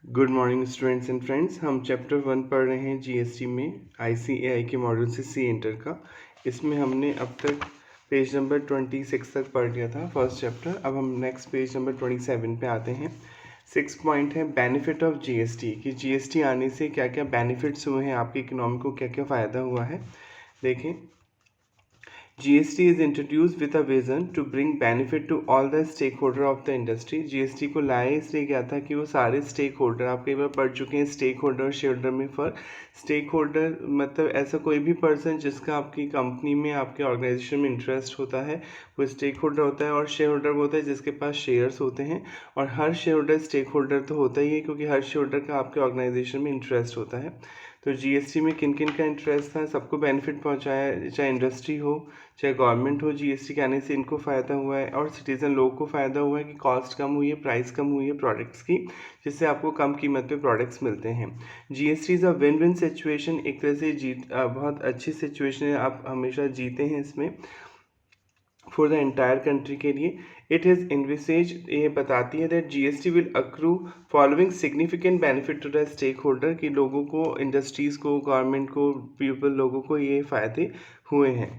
Good morning students and friends. हम chapter 1 पढ़ रहे हैं जीएसटी में आईसीएआई के मॉड्यूल से सी एंटर का। इसमें हमने अब तक पेज नंबर 26 तक पढ़ लिया था फर्स्ट चैप्टर। अब हम नेक्स्ट पेज नंबर 27 पे आते हैं। 6 पॉइंट है बेनिफिट ऑफ जीएसटी, कि जीएसटी आने से क्या क्या बेनिफिट्स हुए हैं, आपकी इकोनॉमी को क्या क्या फ़ायदा हुआ है। देखें, GST is introduced with a vision to bring benefit to all the stakeholder of the industry। GST को लाया इसलिए गया था कि वो सारे स्टेक होल्डर, आप कई बार पढ़ चुके हैं स्टेक होल्डर और शेयर होल्डर में फ़र्क। स्टेक होल्डर मतलब ऐसा कोई भी पर्सन जिसका आपकी कंपनी में, आपके ऑर्गेनाइजेशन में इंटरेस्ट होता है, वो स्टेक होल्डर होता है। और शेयर होल्डर वो होता है जिसके पास शेयर्स होते हैं। और हर शेयर होल्डर स्टेक होल्डर तो होता ही है, क्योंकि हर शेयर होल्डर का आपके ऑर्गेनाइजेशन में इंटरेस्ट होता है। तो जीएसटी में किन किन का इंटरेस्ट था, सबको बेनिफिट पहुंचाया, चाहे इंडस्ट्री हो चाहे गवर्नमेंट हो। जीएसटी के आने से इनको फ़ायदा हुआ है और सिटीज़न लोगों को फ़ायदा हुआ है कि कॉस्ट कम हुई है, प्राइस कम हुई है प्रोडक्ट्स की, जिससे आपको कम कीमत पे प्रोडक्ट्स मिलते हैं। GST is a win win situation, एक तरह से बहुत अच्छी सिचुएशन है, आप हमेशा जीते हैं इसमें फॉर द एंटायर कंट्री के लिए। इट इज़ इन्विसेज, ये बताती है that GST will accrue following significant benefit to the stake holder, कि लोगों को, इंडस्ट्रीज़ को, गवर्नमेंट को, पीपल, लोगों को ये फ़ायदे हुए हैं।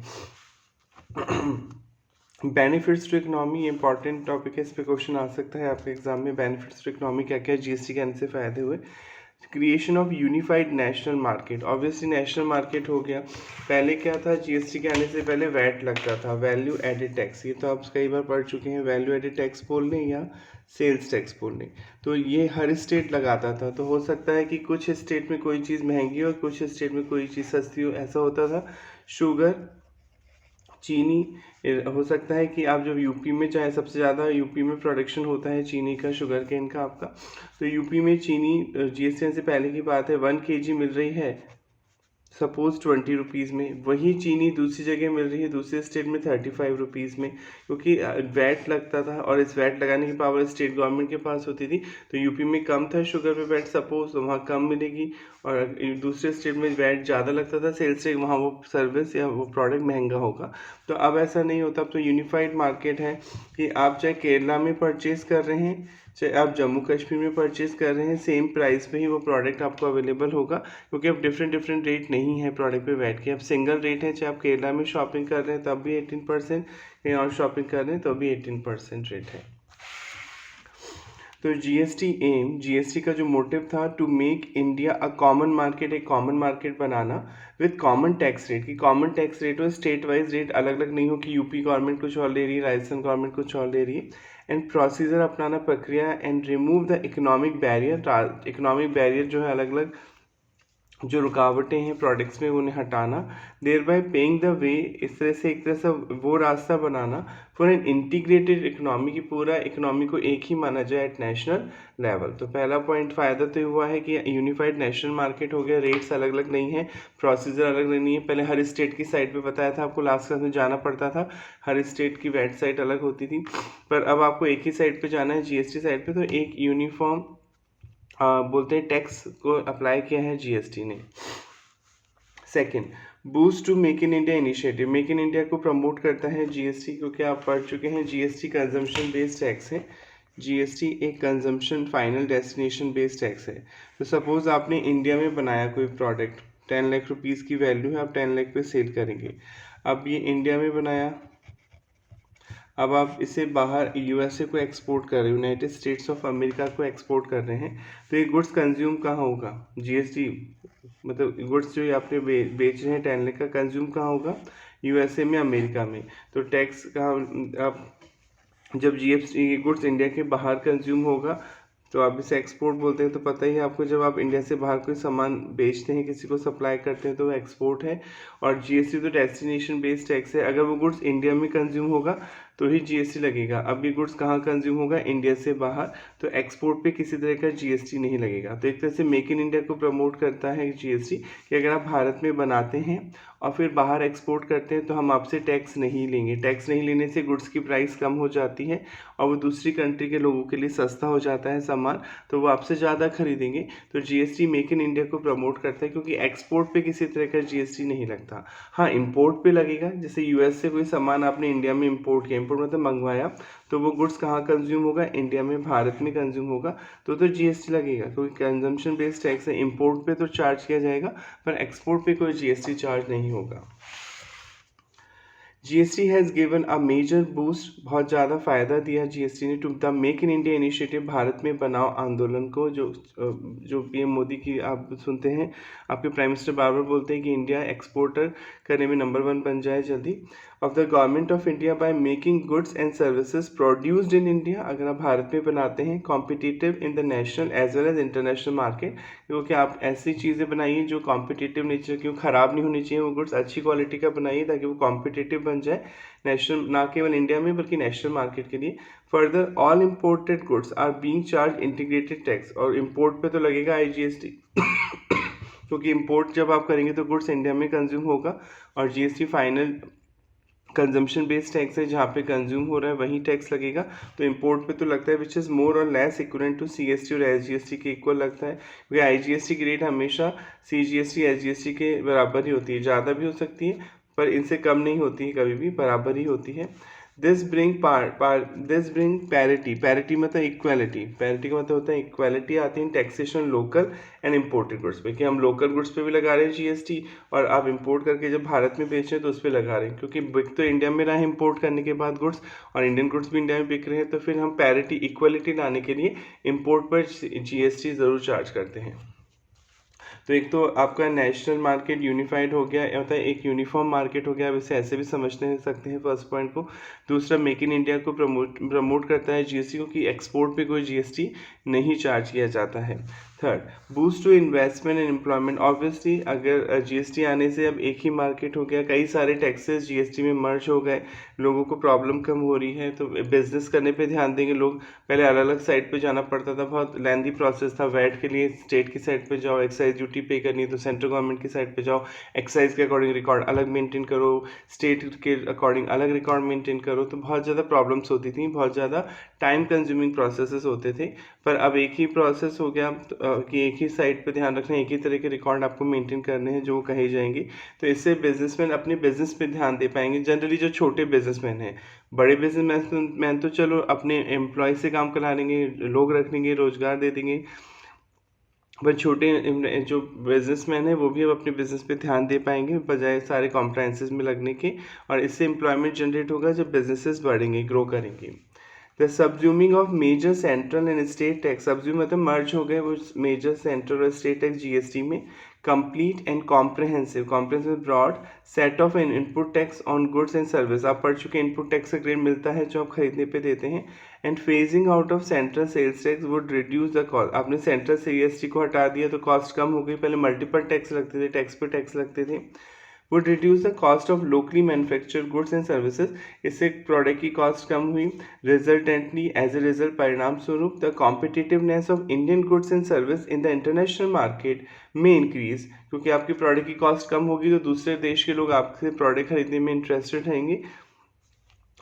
Benefits to economy, important topic है, इस पे क्वेश्चन आ सकता है आपके एग्जाम में। बेनिफिट्स टू इकोनॉमी क्या क्या जीएसटी के आने से फ़ायदे हुए। Creation of unified national market, obviously national market हो गया। पहले क्या था, जीएसटी के आने से पहले वैट लगता था, वैल्यू एडेड टैक्स। ये तो आप कई बार पढ़ चुके हैं, वैल्यू एडेड टैक्स बोल लें या सेल्स टैक्स बोल लें। तो ये हर स्टेट लगाता था। तो हो सकता है कि कुछ स्टेट में कोई चीज़ महंगी हो, कुछ स्टेट में कोई चीज़ सस्ती हो, ऐसा होता था। शुगर, चीनी, हो सकता है कि आप जब यूपी में, चाहे सबसे ज़्यादा यूपी में प्रोडक्शन होता है चीनी का, शुगर केन का आपका, तो यूपी में चीनी जीएसटी से पहले की बात है 1 kg मिल रही है सपोज 20 रुपीज़ में, वही चीनी दूसरी जगह मिल रही है दूसरे स्टेट में 35 रुपीज़ में, क्योंकि वैट लगता था और इस वैट लगाने की पावर स्टेट गवर्नमेंट के पास होती थी। तो यूपी में कम था शुगर पे वैट सपोज, तो वहाँ कम मिलेगी। और दूसरे स्टेट में वैट ज़्यादा लगता था सेल्स टैक्स, वहाँ वो सर्विस या वो प्रोडक्ट महंगा होगा। तो अब ऐसा नहीं होता, अब तो यूनिफाइड मार्केट है कि आप चाहे केरला में परचेज़ कर रहे हैं, चाहे आप जम्मू कश्मीर में परचेज़ कर रहे हैं, सेम प्राइस पे ही वो प्रोडक्ट आपको अवेलेबल होगा, क्योंकि अब डिफरेंट डिफरेंट रेट नहीं है प्रोडक्ट पे बैठ के। अब सिंगल रेट है, चाहे आप केरला में शॉपिंग कर रहे हैं तब भी 18%, कहीं और शॉपिंग कर रहे हैं तो भी 18% रेट है। तो जीएसटी का जो मोटिव था, to make India a common market, एक कॉमन मार्केट बनाना विद कॉमन टैक्स रेट, की कॉमन टैक्स रेट हो, स्टेट वाइज रेट अलग अलग नहीं हो कि यूपी गवर्नमेंट कुछ और ले रही है, राजस्थान गवर्नमेंट कुछ और ले रही है। एंड प्रोसीजर अपनाना, प्रक्रिया, and remove the economic barrier, economic barrier जो है अलग अलग जो रुकावटें हैं प्रोडक्ट्स में उन्हें हटाना। Thereby paying the way, इस तरह से एक तरह से वो रास्ता बनाना फॉर एन इंटीग्रेटेड इकोनॉमी, की पूरा इकोनॉमी को एक ही माना जाए एट नेशनल लेवल। तो पहला पॉइंट फ़ायदा तो हुआ है कि यूनिफाइड नेशनल मार्केट हो गया, रेट्स अलग अलग नहीं है, प्रोसीजर अलग अलग नहीं है। पहले हर स्टेट की साइट पे बताया था आपको, लास्ट क्लास में जाना पड़ता था, हर स्टेट की वेब साइट अलग होती थी, पर अब आपको एक ही साइट पे जाना है जीएसटी साइट पे, तो एक यूनिफॉर्म बोलते हैं टैक्स को अप्लाई किया है जीएसटी ने। Second, boost to make in India initiative, make in India को प्रमोट करता है जीएसटी, क्योंकि आप पढ़ चुके हैं जीएसटी कंजम्पशन बेस्ड टैक्स है। जीएसटी एक consumption final destination based tax है। तो सपोज आपने इंडिया में बनाया कोई प्रोडक्ट, 10 लाख रुपीज़ की वैल्यू है, आप 10 लाख पे सेल करेंगे। अब ये इंडिया में बनाया, अब आप इसे बाहर यूएसए को एक्सपोर्ट कर रहे हैं, यूनाइटेड स्टेट्स ऑफ अमेरिका को एक्सपोर्ट कर रहे हैं, तो ये गुड्स कंज्यूम कहाँ होगा, जीएसटी मतलब गुड्स जो आपने बेच रहे हैं 10 लाख का, कंज्यूम कहाँ होगा, यूएसए में, अमेरिका में। तो टैक्स कहाँ, आप जब जीएसटी गुड्स इंडिया के बाहर कंज्यूम होगा तो आप इसे एक्सपोर्ट बोलते हैं। तो पता ही है आपको, जब आप इंडिया से बाहर कोई सामान बेचते हैं, किसी को सप्लाई करते हैं, तो वो एक्सपोर्ट है। और जीएसटी तो डेस्टिनेशन बेस्ड टैक्स है, अगर वो गुड्स इंडिया में कंज्यूम होगा तो ही जीएसटी लगेगा। अब ये गुड्स कहाँ कंज्यूम होगा, इंडिया से बाहर, तो एक्सपोर्ट पे किसी तरह का जीएसटी नहीं लगेगा। तो एक तरह से मेक इन इंडिया को प्रमोट करता है जीएसटी, कि अगर आप भारत में बनाते हैं और फिर बाहर एक्सपोर्ट करते हैं तो हम आपसे टैक्स नहीं लेंगे। टैक्स नहीं लेने से गुड्स की प्राइस कम हो जाती है और वो दूसरी कंट्री के लोगों के लिए सस्ता हो जाता है सामान, तो वो आपसे ज़्यादा खरीदेंगे। तो जीएसटी मेक इन इंडिया को प्रमोट करता है, क्योंकि एक्सपोर्ट पे किसी तरह का जीएसटी नहीं लगता। हाँ, इंपोर्ट पे लगेगा, जैसे यूएस से कोई सामान आपने इंडिया में इंपोर्ट किया, इम्पोर्ट मतलब मंगवाया, तो वो गुड्स कहाँ कंज्यूम होगा, इंडिया में, भारत में कंज्यूम होगा, तो जीएसटी लगेगा, क्योंकि कंजम्पशन बेस्ड टैक्स है। इम्पोर्ट पे तो चार्ज किया जाएगा, पर एक्सपोर्ट पे कोई जीएसटी चार्ज नहीं होगा। GST has given a major boost, बहुत ज़्यादा फायदा दिया जीएसटी ने to the make in India initiative, Bharat में बनाओ आंदोलन को, जो पीएम मोदी की आप सुनते हैं, आपके प्राइम मिनिस्टर बार बार बोलते हैं कि इंडिया एक्सपोर्टर करने में नंबर 1 बन जाए जल्दी, of the government of India by making goods and services produced in India, अगर आप भारत में बनाते हैं, competitive in the national as well as international market, क्योंकि आप ऐसी चीज़ें बनाइए जो कॉम्पिटिटिव नेचर की, ख़राब नहीं होनी चाहिए, वो गुड्स अच्छी क्वालिटी का बनाइए ताकि वो कॉम्पिटिटिव बन जाए नेशनल, ना केवल इंडिया में बल्कि नेशनल मार्केट के लिए। Further all imported goods are being charge integrated tax, और इम्पोर्ट पे तो लगेगा आईजीएसटी क्योंकि इम्पोर्ट जब आप करेंगे तो गुड्स इंडिया में कंज्यूम होगा, और GST final consumption based tax है, जहाँ पे कंज्यूम हो रहा है वहीं टैक्स लगेगा, तो इंपोर्ट पे तो लगता है विच इज़ मोर और लेस इक्वलेंट टू सीएसटी और एसजीएसटी के इक्वल लगता है, क्योंकि आईजीएसटी की रेट हमेशा सीजीएसटी एसजीएसटी के बराबर ही होती है, ज़्यादा भी हो सकती है पर इनसे कम नहीं होती है, कभी भी बराबर ही होती है। दिस ब्रिंग पैरिटी, पैरिटी मतलब इक्वालिटी, पैरिटी का मतलब होता है इक्वालिटी आती है taxation local and imported goods पे, कि हम लोकल गुड्स पे भी लगा रहे हैं जीएसटी, और आप इंपोर्ट करके जब भारत में बेच रहे हैं तो उस पर लगा रहे हैं, क्योंकि बिक तो इंडिया में रहा है इंपोर्ट करने के बाद गुड्स, और इंडियन गुड्स भी इंडिया में बिक रहे हैं, तो फिर हम पैरिटी इक्वालिटी लाने के लिए इम्पोर्ट पर जीएसटी ज़रूर चार्ज करते हैं। तो एक तो आपका नेशनल मार्केट यूनिफाइड हो गया, मतलब एक यूनिफॉर्म मार्केट हो गया, आप इसे ऐसे भी समझने सकते हैं फर्स्ट पॉइंट को। दूसरा, मेक इन इंडिया को प्रमोट करता है जीएसटी को, कि एक्सपोर्ट पे कोई जीएसटी नहीं चार्ज किया जाता है। Third, boost to investment and employment, obviously अगर जीएसटी आने से अब एक ही मार्केट हो गया, कई सारे टैक्सेस जीएसटी में मर्ज हो गए, लोगों को प्रॉब्लम कम हो रही है, तो बिजनेस करने पे ध्यान देंगे लोग। पहले अलग अलग साइट पे जाना पड़ता था, बहुत लेंदी प्रोसेस था, वैट के लिए स्टेट की साइट पे जाओ, एक्साइज ड्यूटी पे करनी है तो सेंट्रल गवर्नमेंट की साइट पे जाओ, एक्साइज के अकॉर्डिंग रिकॉर्ड अलग मेंटेन करो, स्टेट के अकॉर्डिंग अलग रिकॉर्ड मेंटेन करो, तो बहुत ज़्यादा प्रॉब्लम्स होती थी, बहुत ज़्यादा टाइम कंज्यूमिंग प्रोसेसेस होते थे। पर अब एक ही प्रोसेस हो गया कि एक ही साइट पे ध्यान रखना है, एक ही तरह के रिकॉर्ड आपको मेंटेन करने हैं जो कहे जाएंगे, तो इससे बिजनेसमैन अपने बिजनेस पे ध्यान दे पाएंगे। जनरली जो छोटे बिजनेसमैन हैं, बड़े बिजनेसमैन तो चलो अपने एम्प्लॉय से काम करा लेंगे, लोग रख लेंगे, रोजगार दे देंगे, पर छोटे जो बिजनेसमैन है वो भी अब अपने बिजनेस पे ध्यान दे पाएंगे बजाय सारे कॉम्प्राइंसेस में लगने के, और इससे एम्प्लॉयमेंट जनरेट होगा जब बिजनेसेस बढ़ेंगे, ग्रो करेंगे। The subsuming of major central and state tax, subsume मतलब मर्ज हो गए वो मेजर सेंट्रल और स्टेट टैक्स जीएसटी में, complete and comprehensive broad set of an input tax on goods and service, आप पढ़ चुके इनपुट टैक्स का ग्रेड मिलता है जो आप खरीदने पे देते हैं, and phasing out of central sales tax would reduce the cost, आपने सेंट्रल सीएसटी को हटा दिया तो कॉस्ट कम हो गई, पहले मल्टीपल टैक्स लगते थे, टैक्स पे टैक्स लगते थे, would reduce the cost of locally manufactured goods and services, इससे प्रोडक्ट की कॉस्ट कम हुई, रिजल्टेंटली एज ए रिजल्ट परिणाम स्वरूप the competitiveness of Indian goods and service in the international market में इंक्रीज, क्योंकि आपकी प्रोडक्ट की कॉस्ट कम होगी तो दूसरे देश के लोग आपसे प्रोडक्ट खरीदने में इंटरेस्टेड रहेंगे,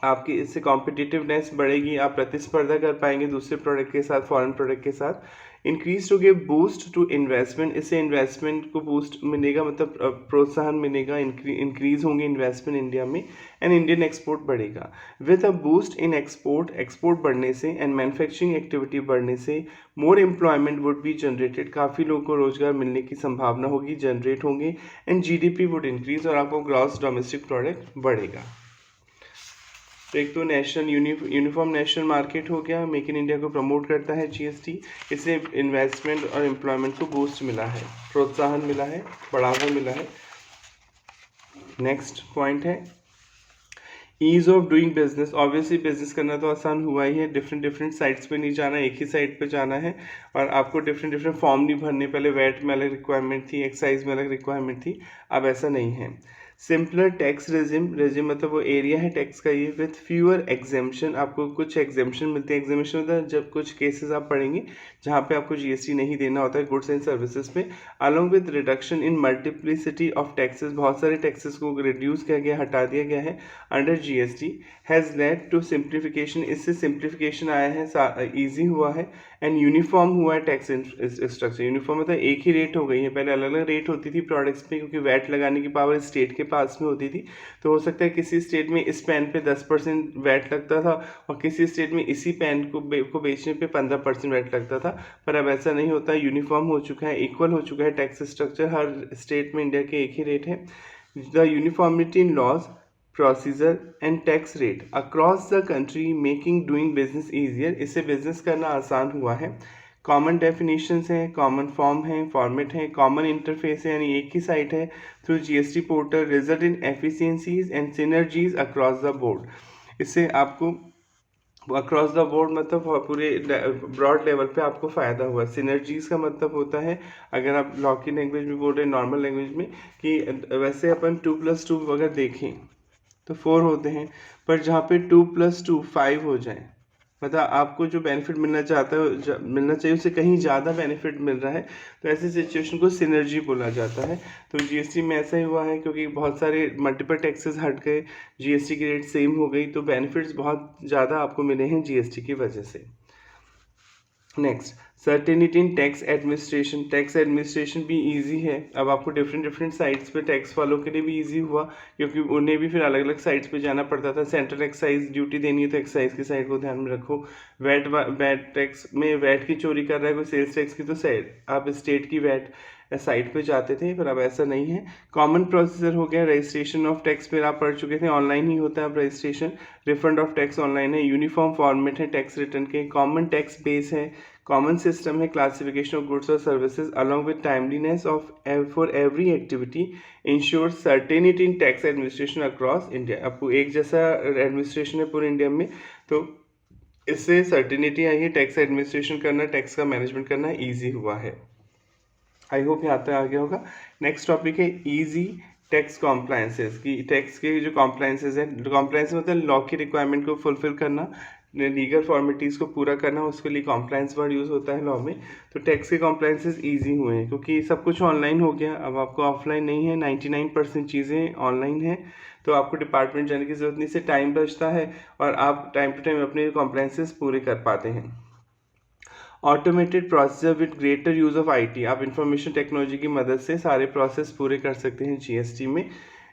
आपकी इससे कॉम्पिटिटिवनेस बढ़ेगी, आप प्रतिस्पर्धा कर पाएंगे दूसरे प्रोडक्ट के साथ, फॉरेन प्रोडक्ट के साथ। Increase to give boost to investment, इससे इन्वेस्टमेंट को बूस्ट मिलेगा, मतलब प्रोत्साहन मिलेगा, इंक्रीज होंगे इन्वेस्टमेंट इंडिया में, एंड इंडियन एक्सपोर्ट बढ़ेगा। With a boost in export बढ़ने से एंड मैन्युफैक्चरिंग एक्टिविटी बढ़ने से more employment would be generated, काफ़ी लोगों को रोजगार मिलने की संभावना होगी, जनरेट होंगे, एंड जीडीपी वुड इंक्रीज, और आपको ग्रॉस डोमेस्टिक प्रोडक्ट बढ़ेगा। तो एक तो नेशनल यूनिफॉर्म नेशनल मार्केट हो गया, मेक इन इंडिया को प्रमोट करता है जीएसटी, इससे इन्वेस्टमेंट और एम्प्लॉयमेंट को बूस्ट मिला है, प्रोत्साहन मिला है, बढ़ावा मिला है। नेक्स्ट पॉइंट है ease of doing business, obviously business करना तो आसान हुआ ही है, डिफरेंट साइट्स पे नहीं जाना, एक ही साइट पे जाना है, और आपको डिफरेंट फॉर्म नहीं भरने, पहले वैट में अलग रिक्वायरमेंट थी, एक्साइज में अलग रिक्वायरमेंट थी, अब ऐसा नहीं है। सिंपलर टैक्स रेजिम मतलब वो एरिया है टैक्स का, ये विथ फ्यूअर एग्जेम्पशन, आपको कुछ एग्जेम्पशन मिलते हैं, एग्जेम्पशन मतलब जब कुछ केसेस आप पढ़ेंगे जहाँ पे आपको जीएसटी नहीं देना होता है गुड्स एंड सर्विसेज पे, along with reduction in multiplicity of taxes, बहुत सारे टैक्सेस को रिड्यूस किया गया, हटा दिया गया है under GST, has led to simplification, इससे सिंप्लीफिकेशन आया है, ईजी हुआ है, एंड यूनिफॉर्म हुआ है टैक्स स्ट्रक्चर। यूनिफॉर्म मतलब एक ही रेट हो गई है, पहले अलग अलग रेट होती थी प्रोडक्ट्स पे क्योंकि वैट लगाने की पावर स्टेट के पास में होती थी। तो हो सकता है किसी स्टेट में इस पेन पे 10% वैट लगता था और किसी स्टेट में इसी पेन को बेचने पे 15% वैट लगता था, पर अब ऐसा नहीं होता, यूनिफॉर्म हो चुका है, इक्वल हो चुका है टैक्स स्ट्रक्चर, हर स्टेट में इंडिया के एक ही रेट है। The uniformity in laws, procedure and tax rate across the country making doing business easier, इससे बिजनेस करना आसान हुआ है। कॉमन डेफिनेशंस हैं, कॉमन फॉर्म है, फॉर्मेट है, कॉमन इंटरफेस है, यानी एक ही साइट है through GST portal, result in efficiencies and synergies across the board. इससे आपको अक्रॉस द बोर्ड मतलब पूरे ब्रॉड लेवल पे आपको फ़ायदा हुआ। सिनर्जीज का मतलब होता है, अगर आप लॉ की लैंग्वेज में बोल रहे हैं, नॉर्मल लैंग्वेज में, कि वैसे अपन 2+2 अगर देखें तो 4 होते हैं, पर जहाँ पे 2+2 5 हो जाए, मतलब आपको जो बेनिफिट मिलना चाहता है मिलना चाहिए उससे कहीं ज़्यादा बेनिफिट मिल रहा है, तो ऐसी सिचुएशन को सिनर्जी बोला जाता है। तो जीएसटी में ऐसा ही हुआ है क्योंकि बहुत सारे मल्टीपल टैक्सेस हट गए, जीएसटी की रेट सेम हो गई, तो बेनिफिट्स बहुत ज़्यादा आपको मिले हैं जीएसटी की वजह से। नेक्स्ट, सर्टेनिटी इन टैक्स एडमिनिस्ट्रेशन। टैक्स एडमिनिस्ट्रेशन भी इजी है, अब आपको डिफरेंट साइट्स पे टैक्स वालों के लिए भी इजी हुआ क्योंकि उन्हें भी फिर अलग अलग साइट्स पे जाना पड़ता था। सेंट्रल एक्साइज ड्यूटी देनी है तो एक्साइज की साइड को ध्यान में रखो, वैट टैक्स में वैट की चोरी कर रहा है कोई सेल्स टैक्स की, तो साइड आप स्टेट की वैट साइट पे जाते थे, पर अब ऐसा नहीं है। कॉमन प्रोसीजर हो गया, रजिस्ट्रेशन ऑफ टैक्स पर आप पढ़ चुके थे, ऑनलाइन ही होता है अब registration. Refund of tax online है, यूनिफॉर्म फॉर्मेट है टैक्स रिटर्न के, कॉमन टैक्स बेस है, कॉमन सिस्टम है क्लासिफिकेशन ऑफ गुड्स और services along with timeliness of for every activity, ensure certainty in tax administration across India. आपको एक जैसा administration है पूरे इंडिया में, तो इससे सर्टेनिटी आई है, टैक्स एडमिनिस्ट्रेशन करना, टैक्स का मैनेजमेंट करना ईजी हुआ है। आई होप यहाँ तक आ गया होगा। नेक्स्ट टॉपिक है ईजी टैक्स कॉम्प्लायंसेस, की टैक्स के जो कॉम्प्लायंसेस है, कॉम्प्लायंस मतलब लॉ की रिक्वायरमेंट को फुलफिल करना, लीगल फॉर्मेलिटीज़ को पूरा करना, उसके लिए कॉम्प्लायंस वर्ड यूज़ होता है लॉ में। तो टैक्स के कॉम्प्लायंसेस ईजी हुए हैं क्योंकि सब कुछ ऑनलाइन हो गया, अब आपको ऑफलाइन नहीं है, 99% चीज़ें ऑनलाइन हैं, तो आपको डिपार्टमेंट जाने की ज़रूरत नहीं, से टाइम बचता है और आप टाइम टू टाइम अपने कॉम्प्लायंसेस पूरे कर पाते हैं। Automated processor with greater use of IT, आप इंफॉर्मेशन टेक्नोलॉजी की मदद से सारे प्रोसेस पूरे कर सकते हैं जीएसटी में।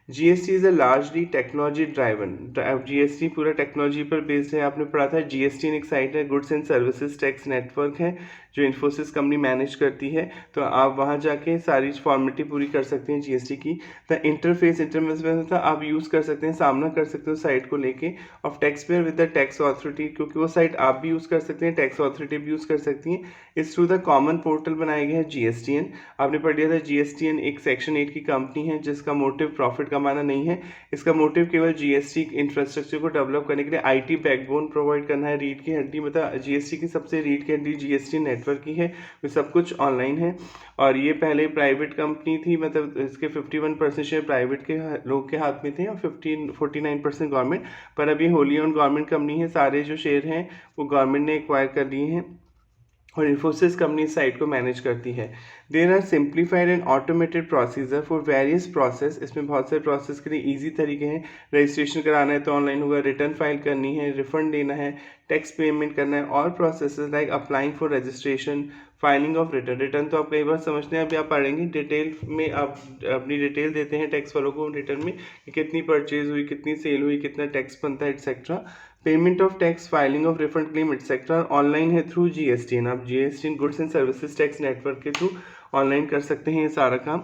GST is a largely technology driven, GST पूरा टेक्नोलॉजी पर बेस्ड है। आपने पढ़ा था जीएसटी एक साइट है, goods and services tax network है जो इन्फोसिस कंपनी मैनेज करती है, तो आप वहाँ जाके सारी फॉर्मेलिटी पूरी कर सकते हैं जीएसटी की। द इंटरफेस होता है, आप यूज़ कर सकते हैं, सामना कर सकते हो साइट को लेके, of tax payer with the tax authority, क्योंकि वो साइट आप भी यूज़ कर सकते हैं, टैक्स अथॉरिटी भी यूज़ कर सकती हैं। इस थ्रू द कॉमन पोर्टल बनाया गया है जीएसटीएन। आपने पढ़ लिया था जीएसटीएन एक सेक्शन 8 की कंपनी है जिसका मोटिव प्रॉफिट कमाना नहीं है, इसका मोटिव केवल जीएसटी इंफ्रास्ट्रक्चर को डेवलप करने के लिए आईटी बैकबोन प्रोवाइड करना है। रीढ़ की हड्डी मतलब जीएसटी की सबसे रीढ़ की हड्डी जीएसटी नेटवर्क की है, वो सब कुछ ऑनलाइन है। और ये पहले प्राइवेट कंपनी थी, मतलब इसके 51% शेयर प्राइवेट के लोग के हाथ में थे और 49% गवर्नमेंट, पर अभी होली ऑन गवर्नमेंट कंपनी है, सारे जो शेयर हैं वो गवर्नमेंट ने एक्वायर कर लिए हैं और इन्फोसिस कंपनी इस साइट को मैनेज करती है। There are simplified and automated procedure for various process, इसमें बहुत सारे प्रोसेस के लिए ईजी तरीके हैं। रजिस्ट्रेशन कराना है तो ऑनलाइन होगा, रिटर्न फाइल करनी है, रिफंड लेना है, टैक्स पेमेंट करना है, और processes like applying for registration, filing of return तो आप कई बार समझते हैं, अभी आप पढ़ेंगे डिटेल में, आप अपनी डिटेल देते हैं टैक्स वालों को रिटर्न में कि कितनी परचेज हुई, कितनी सेल हुई, कितना टैक्स बनता है etcetera. Payment of tax, filing of refund claim etcetera online है थ्रू जीएसटीएन। आप GST goods and services tax network के थ्रू ऑनलाइन कर सकते हैं ये सारा काम।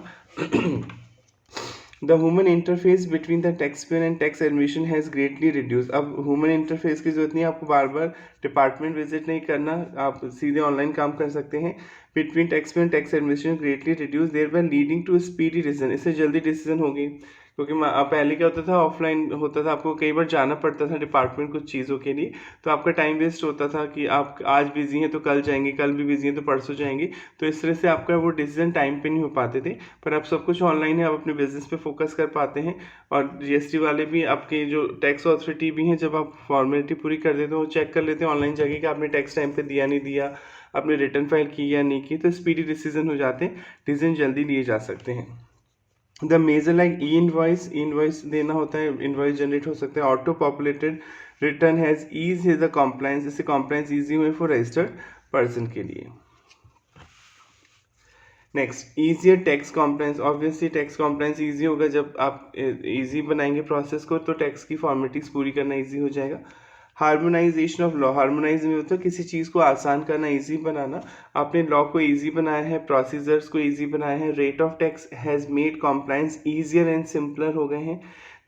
The human interface between the tax payer and tax admission has greatly reduce. अब ह्यूमन इंटरफेस की जरूरत नहीं है, आपको बार बार डिपार्टमेंट विजिट नहीं करना, आप सीधे ऑनलाइन काम कर सकते हैं। Between tax payer and tax admission greatly reduce, thereby leading to speedy decision, इससे जल्दी डिसीजन होगी। क्योंकि पहले क्या होता था, ऑफलाइन होता था, आपको कई बार जाना पड़ता था डिपार्टमेंट कुछ चीज़ों के लिए, तो आपका टाइम वेस्ट होता था कि आप आज बिजी हैं तो कल जाएंगे, कल भी बिजी हैं तो परसों जाएंगे, तो इस तरह से आपका वो डिसीजन टाइम पे नहीं हो पाते थे। पर अब सब कुछ ऑनलाइन है, आप अपने बिजनेस पे फोकस कर पाते हैं। और जीएसटी वाले भी, आपके जो टैक्स अथॉरिटी भी हैं, जब आप फॉर्मेलिटी पूरी कर देते हो, चेक कर लेते हैं ऑनलाइन जाके कि आपने टैक्स टाइम पर दिया नहीं दिया, आपने रिटर्न फाइल की या नहीं की, तो स्पीडी डिसीजन हो जाते हैं, डिसीजन जल्दी लिए जा सकते हैं। The major like e invoice देना होता है, इनवॉइस जनरेट हो सकता है। Auto populated return has ease the compliance, इससे कॉम्प्लाइंस ईजी हुए फॉर रजिस्टर्ड पर्सन के लिए। Next, easier tax compliance. Obviously tax compliance easy होगा जब आप ईजी बनाएंगे प्रोसेस को, तो टैक्स की फॉर्मेलिटीज पूरी करना ईजी हो जाएगा। Harmonisation of law. हार्मोनाइज में होता है किसी चीज़ को आसान करना, ईजी बनाना। आपने लॉ को ईजी बनाया है, प्रोसीजर्स को ईजी बनाया है। Rate of tax has made compliance easier and simpler हो गए हैं।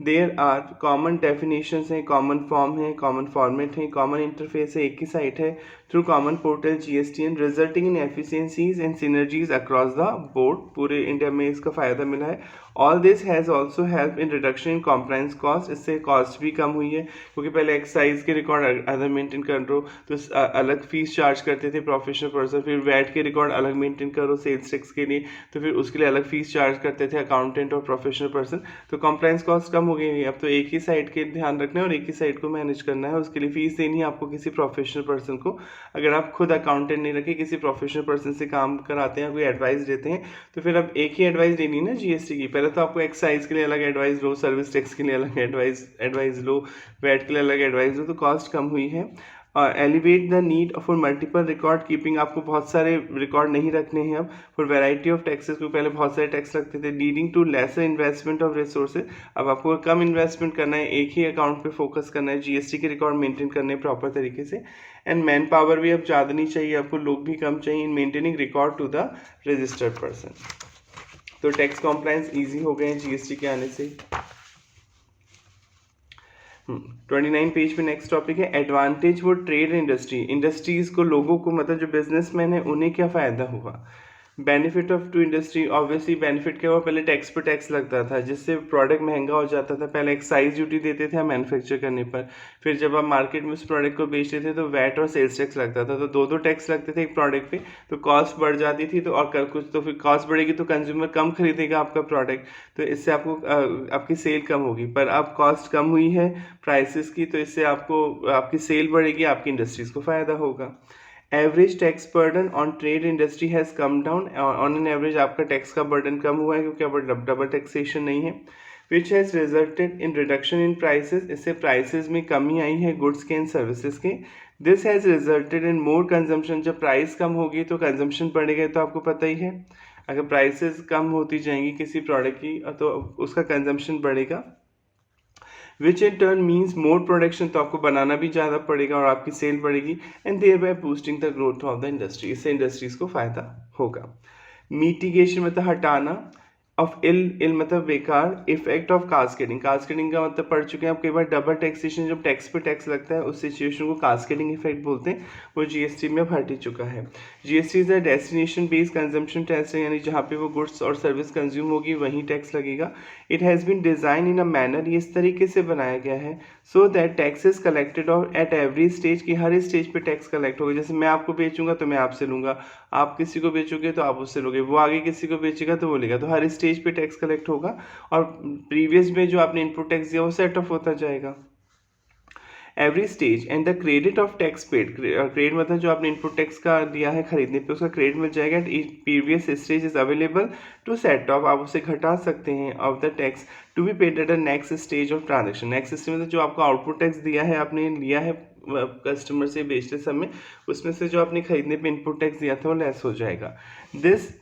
देयर आर कॉमन डेफिनेशंस हैं, कॉमन फॉर्म है, कॉमन फॉर्मेट है, कॉमन इंटरफेस है, एक ही साइट है through common portal GSTN, resulting in efficiencies and synergies across the board. पूरे इंडिया में इसका फ़ायदा मिला है। All this has also help in reduction in compliance cost. इससे कॉस्ट भी कम हुई है, क्योंकि पहले एक्साइज के रिकॉर्ड अदर मेंटेन कर लो तो अलग फीस चार्ज करते थे प्रोफेशनल पर्सन, फिर वैट के रिकॉर्ड अलग मेंटेन करो सेल्स टैक्स के लिए, तो फिर उसके लिए अलग फीस चार्ज करते थे अकाउंटेंट और प्रोफेशनल पर्सन। तो कॉम्प्लायंस कॉस्ट कम हो गई है। अब तो एक ही साइट के ध्यान रखना है और एक ही साइट को मैनेज करना है, उसके लिए फीस देनी है आपको किसी प्रोफेशनल पर्सन को। अगर आप खुद अकाउंटेंट नहीं रखे, किसी प्रोफेशनल पर्सन से काम कराते हैं, कोई एडवाइस देते हैं, तो फिर अब एक ही एडवाइस देनी है ना GST की। पहले तो आपको एक्साइज के लिए अलग एडवाइस लो, सर्विस टैक्स के लिए अलग एडवाइस लो, वैट के लिए अलग एडवाइस लो, तो कॉस्ट कम हुई है। Elevate the need for multiple record keeping. आपको बहुत सारे रिकॉर्ड नहीं रखने हैं अब, फॉर वैरायटी ऑफ टैक्सेस, को पहले बहुत सारे टैक्स लगते थे, leading to lesser investment of resources. अब आपको कम इन्वेस्टमेंट करना है, एक ही अकाउंट पे फोकस करना है, GST के रिकॉर्ड मेंटेन करने प्रॉपर तरीके से। एंड मैन पावर भी अब ज़्यादा नहीं चाहिए आपको, लोग भी कम चाहिए in maintaining record to the registered person. तो टैक्स कॉम्प्लायंस ईजी हो गए हैं GST के आने से। 29 पेज पे नेक्स्ट टॉपिक है एडवांटेज वो ट्रेड इंडस्ट्रीज को, लोगों को, मतलब जो बिजनेसमैन है उन्हें क्या फ़ायदा हुआ। Benefit of to industry. Obviously benefit क्या हुआ, पहले टैक्स पर टैक्स लगता था जिससे प्रोडक्ट महंगा हो जाता था। पहले एक्साइज ड्यूटी देते थे हम मैन्युफैक्चर करने पर, फिर जब आप मार्केट में उस प्रोडक्ट को बेचते थे तो वैट और सेल्स टैक्स लगता था, तो दो टैक्स लगते थे एक प्रोडक्ट पे, तो कॉस्ट बढ़ जाती थी। तो और कर कुछ तो फिर कॉस्ट बढ़ेगी तो कंज्यूमर कम खरीदेगा आपका प्रोडक्ट, तो इससे आपको आपकी सेल कम होगी। पर अब कॉस्ट कम हुई है प्राइसेस की, तो इससे आपको आपकी सेल बढ़ेगी, आपकी इंडस्ट्रीज को फ़ायदा होगा। Average tax burden on trade industry has come down. On an average आपका टैक्स का बर्डन कम हुआ है, क्योंकि अब डबल टैक्सेशन नहीं है। Which has resulted in reduction in prices. इससे प्राइसेस में कमी आई है गुड्स के एंड सर्विसेज के। This has resulted in more consumption. जब प्राइस कम होगी तो कंजम्पशन बढ़ेगा, तो आपको पता ही है अगर प्राइसेस कम होती जाएंगी किसी प्रोडक्ट की तो उसका कंजम्पशन बढ़ेगा, which in turn means more production, तो आपको बनाना भी ज़्यादा पड़ेगा और आपकी सेल बढ़ेगी, and thereby boosting the growth of the industry. इससे इंडस्ट्रीज को फायदा होगा। मिटिगेशन मतलब हटाना, ऑफ इल मतलब बेकार, इफेक्ट ऑफ कास्केडिंग। कास्केडिंग का मतलब पढ़ चुके हैं आप कई बार, डबल टैक्सेशन, जब टैक्स पे टैक्स लगता है उस सिचुएशन को कास्केडिंग इफेक्ट बोलते हैं, वो GST में अब हट ही चुका है। GST is a destination based consumption tax है, यानी जहाँ पे वो गुड्स और सर्विस कंज्यूम होगी वहीं टैक्स लगेगा। It has been design in a manner, ये इस तरीके से बनाया गया है so that tax is collected और एट एवरी स्टेज, की हर स्टेज पे टैक्स कलेक्ट होगा। जैसे मैं आपको बेचूंगा तो मैं आपसे लूँगा, आप किसी को बेचोगे तो आप उससे लोगे, वो आगे किसी को बेचेगा तो वो लेगा, तो हर स्टेज पे टैक्स कलेक्ट होगा और प्रीवियस में जो आपने इनपुट टैक्स दिया वो सेट ऑफ होता जाएगा every stage. And the credit of tax paid, credit मतलब जो आपने इनपुट टैक्स का दिया है खरीदने पे उसका क्रेडिट मिल जाएगा। At previous stage is available to set off, आप उसे घटा सकते हैं off the tax to be paid at the next stage of transaction. Next stage मतलब जो आपको आउटपुट टैक्स दिया है, आपने लिया है कस्टमर से बेचते समय, उसमें से जो आपने खरीदने पे इनपुट टैक्स दिया था वो लेस हो जाएगा। दिस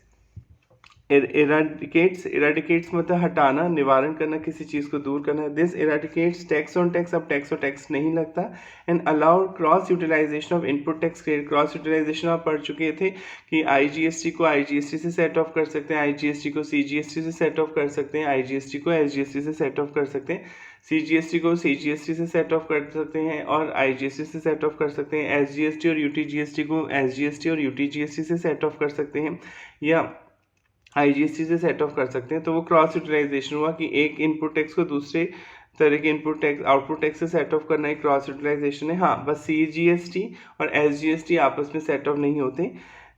इराडिकेट्स मतलब हटाना, निवारण करना, किसी चीज़ को दूर करना। This eradicates tax on tax, अब टैक्स और टैक्स नहीं लगता। And allow cross utilisation of input tax credit. Cross utilisation आप पढ़ चुके थे कि IGST को IGST से सेट ऑफ कर सकते हैं, IGST को CGST से सेट ऑफ कर सकते हैं, IGST को SGST से सेट ऑफ कर सकते हैं, CGST को CGST से सेट ऑफ कर सकते हैं और IGST से सेट ऑफ कर सकते हैं, SGST और UTGST को SGST और UTGST से सेट ऑफ कर सकते हैं या IGST से सेट ऑफ कर सकते हैं। तो वो क्रॉस यूटिलाइजेशन हुआ कि एक इनपुट टैक्स को दूसरे तरह के इनपुट टैक्स आउटपुट टैक्स से सेट ऑफ करना एक क्रॉस यूटिलाइजेशन है। हाँ, बस CGST और SGST आपस में सेट ऑफ नहीं होते।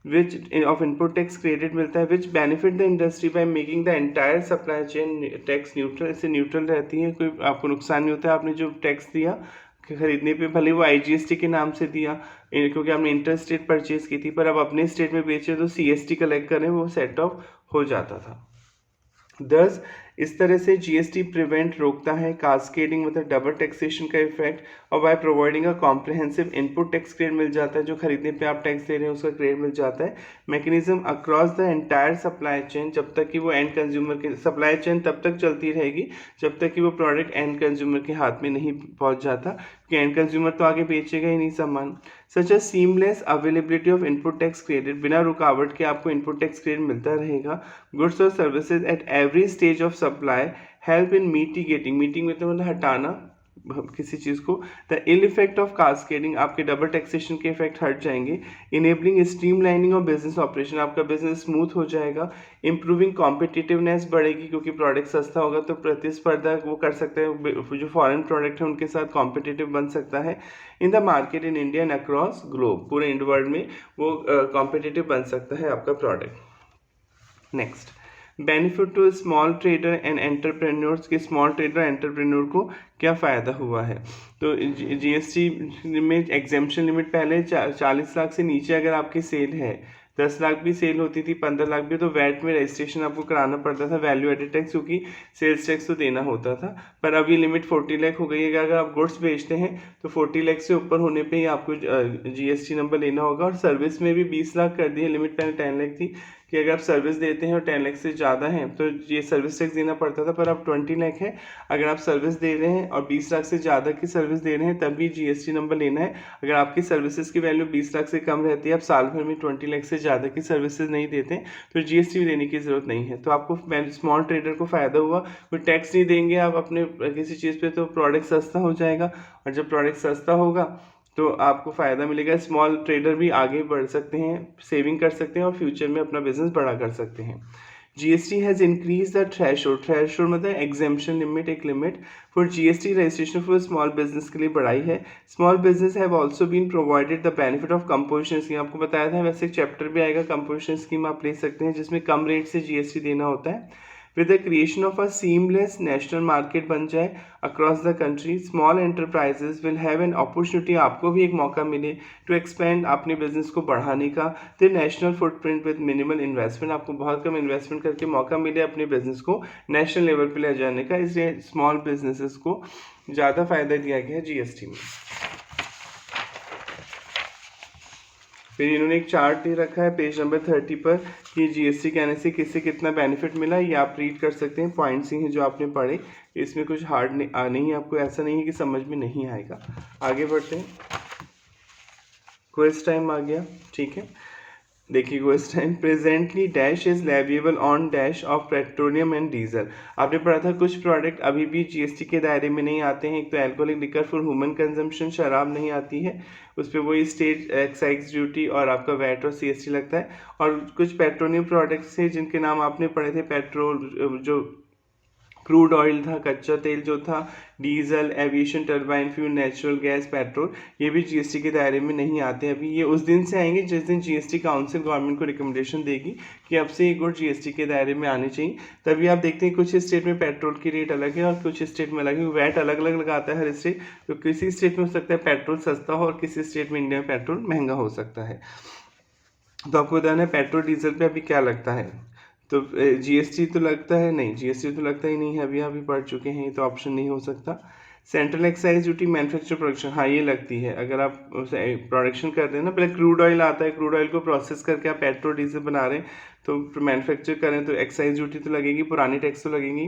Which of input tax credit मिलता है विच benefit the industry by making the entire supply chain tax neutral. इससे न्यूट्रल रहती है, कोई आपको नुकसान नहीं होता है। आपने जो टैक्स दिया खरीदने पे, भले वो IGST के नाम से दिया क्योंकि आपने इंटर स्टेट परचेज की थी, पर अब अपने स्टेट में बेचे तो CST कलेक्ट करें, वो सेट ऑफ हो जाता था। दस इस तरह से जीएसटी प्रिवेंट रोकता है कास्केडिंग मतलब डबल टैक्सेशन का इफेक्ट, और by providing a comprehensive input tax credit मिल जाता है, जो खरीदने पे आप टैक्स दे रहे हैं उसका क्रेडिट मिल जाता है। Mechanism across the entire supply chain, जब तक कि वो एंड कंज्यूमर के सप्लाई चेन तब तक चलती रहेगी जब तक कि वो प्रोडक्ट एंड कंज्यूमर के हाथ में नहीं पहुंच जाता, कि एंड कंज्यूमर तो आगे बेचेगा ही नहीं सामान। Such a seamless availability of input tax credit, बिना रुकावट के आपको इनपुट टैक्स क्रेडिट मिलता रहेगा। गुड्स और services at every stage of supply help in mitigating, meeting मतलब हटाना किसी चीज़ को, the ill effect of cascading, आपके डबल टैक्सेशन के इफेक्ट हट जाएंगे। Enabling streamlining of business operation, आपका बिजनेस स्मूथ हो जाएगा। इंप्रूविंग कॉम्पिटिटिवनेस बढ़ेगी, क्योंकि प्रोडक्ट सस्ता होगा तो प्रतिस्पर्धा वो कर सकते हैं, जो फॉरेन प्रोडक्ट है उनके साथ कॉम्पिटिटिव बन सकता है। In the market in India and across globe, पूरे इंड वर्ल्ड में वो कॉम्पिटिटिव बन सकता है आपका product. Next, benefit to small trader and entrepreneurs, के स्मॉल ट्रेडर एंटरप्रेन्योर को क्या फ़ायदा हुआ है। तो जीएसटी में एग्जेम्पशन लिमिट पहले 40 लाख से नीचे अगर आपकी सेल है, 10 लाख भी सेल होती थी, 15 लाख भी, तो वैट में रजिस्ट्रेशन आपको कराना पड़ता था, वैल्यू एडेड टैक्स, क्योंकि सेल्स टैक्स तो देना होता था। पर अभी लिमिट 40 लाख हो गई है, अगर आप गुड्स बेचते हैं तो 40 लाख से ऊपर होने पे ही आपको जीएसटी नंबर लेना होगा। और सर्विस में भी 20 लाख कर दी है, लिमिट पहले 10 लाख थी, कि अगर आप सर्विस देते हैं और 10 लाख से ज़्यादा हैं तो ये सर्विस टैक्स देना पड़ता था, पर अब 20 लाख है। अगर आप सर्विस दे रहे हैं और 20 लाख से ज़्यादा की सर्विस दे रहे हैं तब भी जीएसटी नंबर लेना है। अगर आपकी सर्विसेज की वैल्यू 20 लाख से कम रहती है, आप साल भर में 20 लाख से ज़्यादा की सर्विसेज नहीं देते, तो जीएसटी भी देने की ज़रूरत नहीं है। तो आपको स्मॉल ट्रेडर को फ़ायदा हुआ, कोई टैक्स नहीं देंगे आप अपने किसी चीज़ पर, तो प्रोडक्ट सस्ता हो जाएगा, और जब प्रोडक्ट सस्ता होगा तो आपको फ़ायदा मिलेगा। स्मॉल ट्रेडर भी आगे बढ़ सकते हैं, सेविंग कर सकते हैं और फ्यूचर में अपना बिजनेस बड़ा कर सकते हैं। GST has increase the threshold मतलब एग्जेम्पशन लिमिट, एक limit for GST registration for small business के लिए बढ़ाई है। Small business have also been provided the benefit of composition scheme, आपको बताया था, वैसे एक चैप्टर भी आएगा कंपोजिशन स्कीम, आप ले सकते हैं, जिसमें कम रेट से जीएसटी देना होता है। With the creation of a seamless national market बन जाए across the country, small enterprises will have an opportunity, आपको भी एक मौका मिले टू एक्सपेंड, अपने बिजनेस को बढ़ाने का, the national footprint with minimal investment, आपको बहुत कम इन्वेस्टमेंट करके मौका मिले अपने बिजनेस को नेशनल लेवल पर ले जाने का, इसलिए स्मॉल बिजनेसेस को ज़्यादा फायदा दिया गया है जीएसटी में। फिर इन्होंने एक चार्ट दे रखा है पेज नंबर 30 पर, कि जीएसटी के आने से किससे कितना बेनिफिट मिला, ये आप रीड कर सकते हैं, पॉइंट्स ही हैं जो आपने पढ़े, इसमें कुछ हार्ड नहीं आपको ऐसा नहीं है कि समझ में नहीं आएगा। आगे बढ़ते हैं, क्विज टाइम आ गया, ठीक है। देखिए question time, presently dash is leviable on dash of petroleum and diesel, आपने पढ़ा था कुछ प्रोडक्ट अभी भी जीएसटी के दायरे में नहीं आते हैं। एक तो alcoholic liquor for human consumption, शराब नहीं आती है, उस पर वही स्टेट एक्साइज ड्यूटी और आपका वैट और सीएसटी लगता है। और कुछ पेट्रोलियम प्रोडक्ट्स हैं जिनके नाम आपने पढ़े थे, पेट्रोल जो क्रूड ऑयल था, कच्चा तेल जो था, diesel, aviation turbine fuel, natural gas, petrol, ये भी जीएसटी के दायरे में नहीं आते अभी। ये उस दिन से आएंगे जिस दिन जीएसटी काउंसिल गवर्नमेंट को रिकमेंडेशन देगी कि अब से ये गुड जीएसटी के दायरे में आने चाहिए। तभी आप देखते हैं कुछ स्टेट में पेट्रोल की रेट अलग है और कुछ स्टेट में अलग है, वैट अलग अलग लगाता है हर स्टेट, तो किसी स्टेट में हो सकता है पेट्रोल सस्ता हो और किसी स्टेट में इंडिया में पेट्रोल महंगा हो सकता है। तो आपको बताना है पेट्रोल डीजल पे अभी क्या लगता है, तो जीएसटी तो लगता है नहीं, जीएसटी तो लगता ही नहीं है, अभी पढ़ चुके हैं, तो ऑप्शन नहीं हो सकता। Central excise duty manufacture production, हाँ ये लगती है, अगर आप प्रोडक्शन कर रहे हैं ना, पहले क्रूड ऑयल आता है, क्रूड ऑयल को प्रोसेस करके आप पेट्रोल डीजल बना रहे हैं तो मैन्युफैक्चर करें तो एक्साइज ड्यूटी तो लगेगी, पुरानी टैक्स तो लगेगी।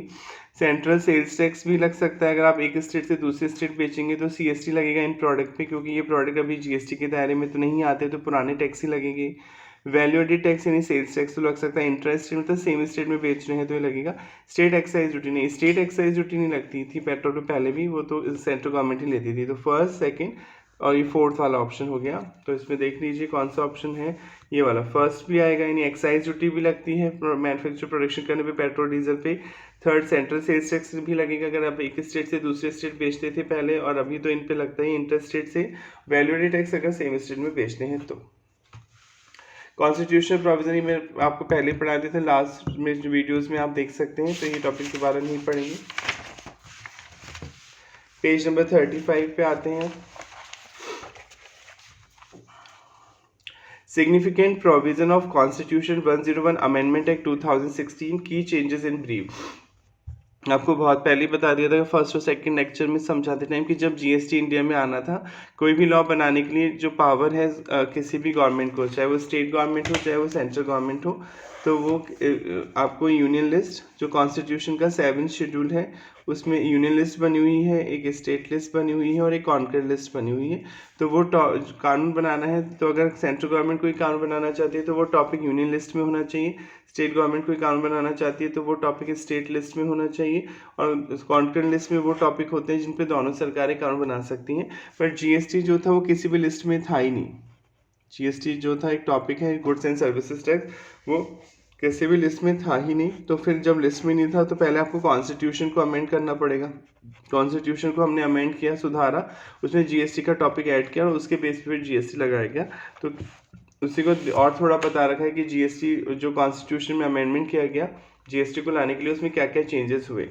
सेंट्रल सेल्स टैक्स भी लग सकता है, अगर आप एक स्टेट से दूसरे स्टेट बेचेंगे तो सीएसटी लगेगा इन प्रोडक्ट पे, क्योंकि ये प्रोडक्ट अभी जीएसटी के दायरे में तो नहीं आते, तो पुराने टैक्स ही लगेंगे। वैल्यू एडेड टैक्स यानी सेल्स टैक्स तो लग सकता है, इंटरेस्ट मतलब सेम स्टेट में बेच रहे हैं तो ये लगेगा। स्टेट एक्साइज ड्यूटी नहीं, स्टेट एक्साइज ड्यूटी नहीं लगती थी पेट्रोल पे पहले भी, वो तो सेंट्रल गवर्नमेंट ही लेती थी। तो फर्स्ट, सेकंड और ये फोर्थ वाला ऑप्शन हो गया, तो इसमें देख लीजिए कौन सा ऑप्शन है, ये वाला फर्स्ट भी आएगा, यानी एक्साइज ड्यूटी भी लगती है मैन्युफैक्चर प्रोडक्शन करने पे पेट्रोल डीजल पे। थर्ड, सेंट्रल सेल्स टैक्स भी लगेगा अगर आप एक स्टेट से दूसरे स्टेट बेचते थे पहले, और अभी तो इन पे लगता है इंटर स्टेट से। वैल्यू एडेड टैक्स अगर सेम स्टेट में बेचते हैं तो। कॉन्स्टिट्यूशनल प्रोविजन में आपको पहले पढ़ाते थे, लास्ट में वीडियोस में आप देख सकते हैं, तो ये टॉपिक दोबारा नहीं पढ़ेंगे। पेज नंबर 35 पे आते हैं। Significant provision of constitution 101 amendment act 2016 की चेंजेस इन ब्रीफ। आपको बहुत पहले ही बता दिया था फर्स्ट और सेकंड लेक्चर में समझाते टाइम कि जब जीएसटी इंडिया में आना था, कोई भी लॉ बनाने के लिए जो पावर है किसी भी गवर्नमेंट को, चाहे वो स्टेट गवर्नमेंट हो चाहे वो सेंट्रल गवर्नमेंट हो, तो वो आपको यूनियन लिस्ट जो कॉन्स्टिट्यूशन का 7th शेड्यूल है उसमें यूनियन लिस्ट बनी हुई है, एक स्टेट लिस्ट बनी हुई है और एक कॉन्कर लिस्ट बनी हुई है। तो वो कानून बनाना है, तो अगर सेंट्रल गवर्नमेंट कोई कानून बनाना चाहती है तो वो टॉपिक यूनियन लिस्ट में होना चाहिए, स्टेट गवर्नमेंट कोई कानून बनाना चाहती है तो वो टॉपिक स्टेट लिस्ट में होना चाहिए, और कॉन्कर लिस्ट में वो टॉपिक होते हैं जिन पे दोनों सरकारें कानून बना सकती हैं। पर जीएसटी जो था वो किसी भी लिस्ट में था ही नहीं। जीएसटी जो था एक टॉपिक है, गुड्स एंड सर्विसेज टैक्स, वो किसी भी लिस्ट में था ही नहीं। तो फिर जब लिस्ट में नहीं था तो पहले आपको कॉन्स्टिट्यूशन को अमेंड करना पड़ेगा। कॉन्स्टिट्यूशन को हमने अमेंड किया, सुधारा, उसमें जीएसटी का टॉपिक ऐड किया और उसके बेस पे जीएसटी लगाया गया। तो उसी को और थोड़ा बता रखा है कि जीएसटी जो कॉन्स्टिट्यूशन में अमेंडमेंट किया गया जीएसटी को लाने के लिए, उसमें क्या क्या चेंजेस हुए।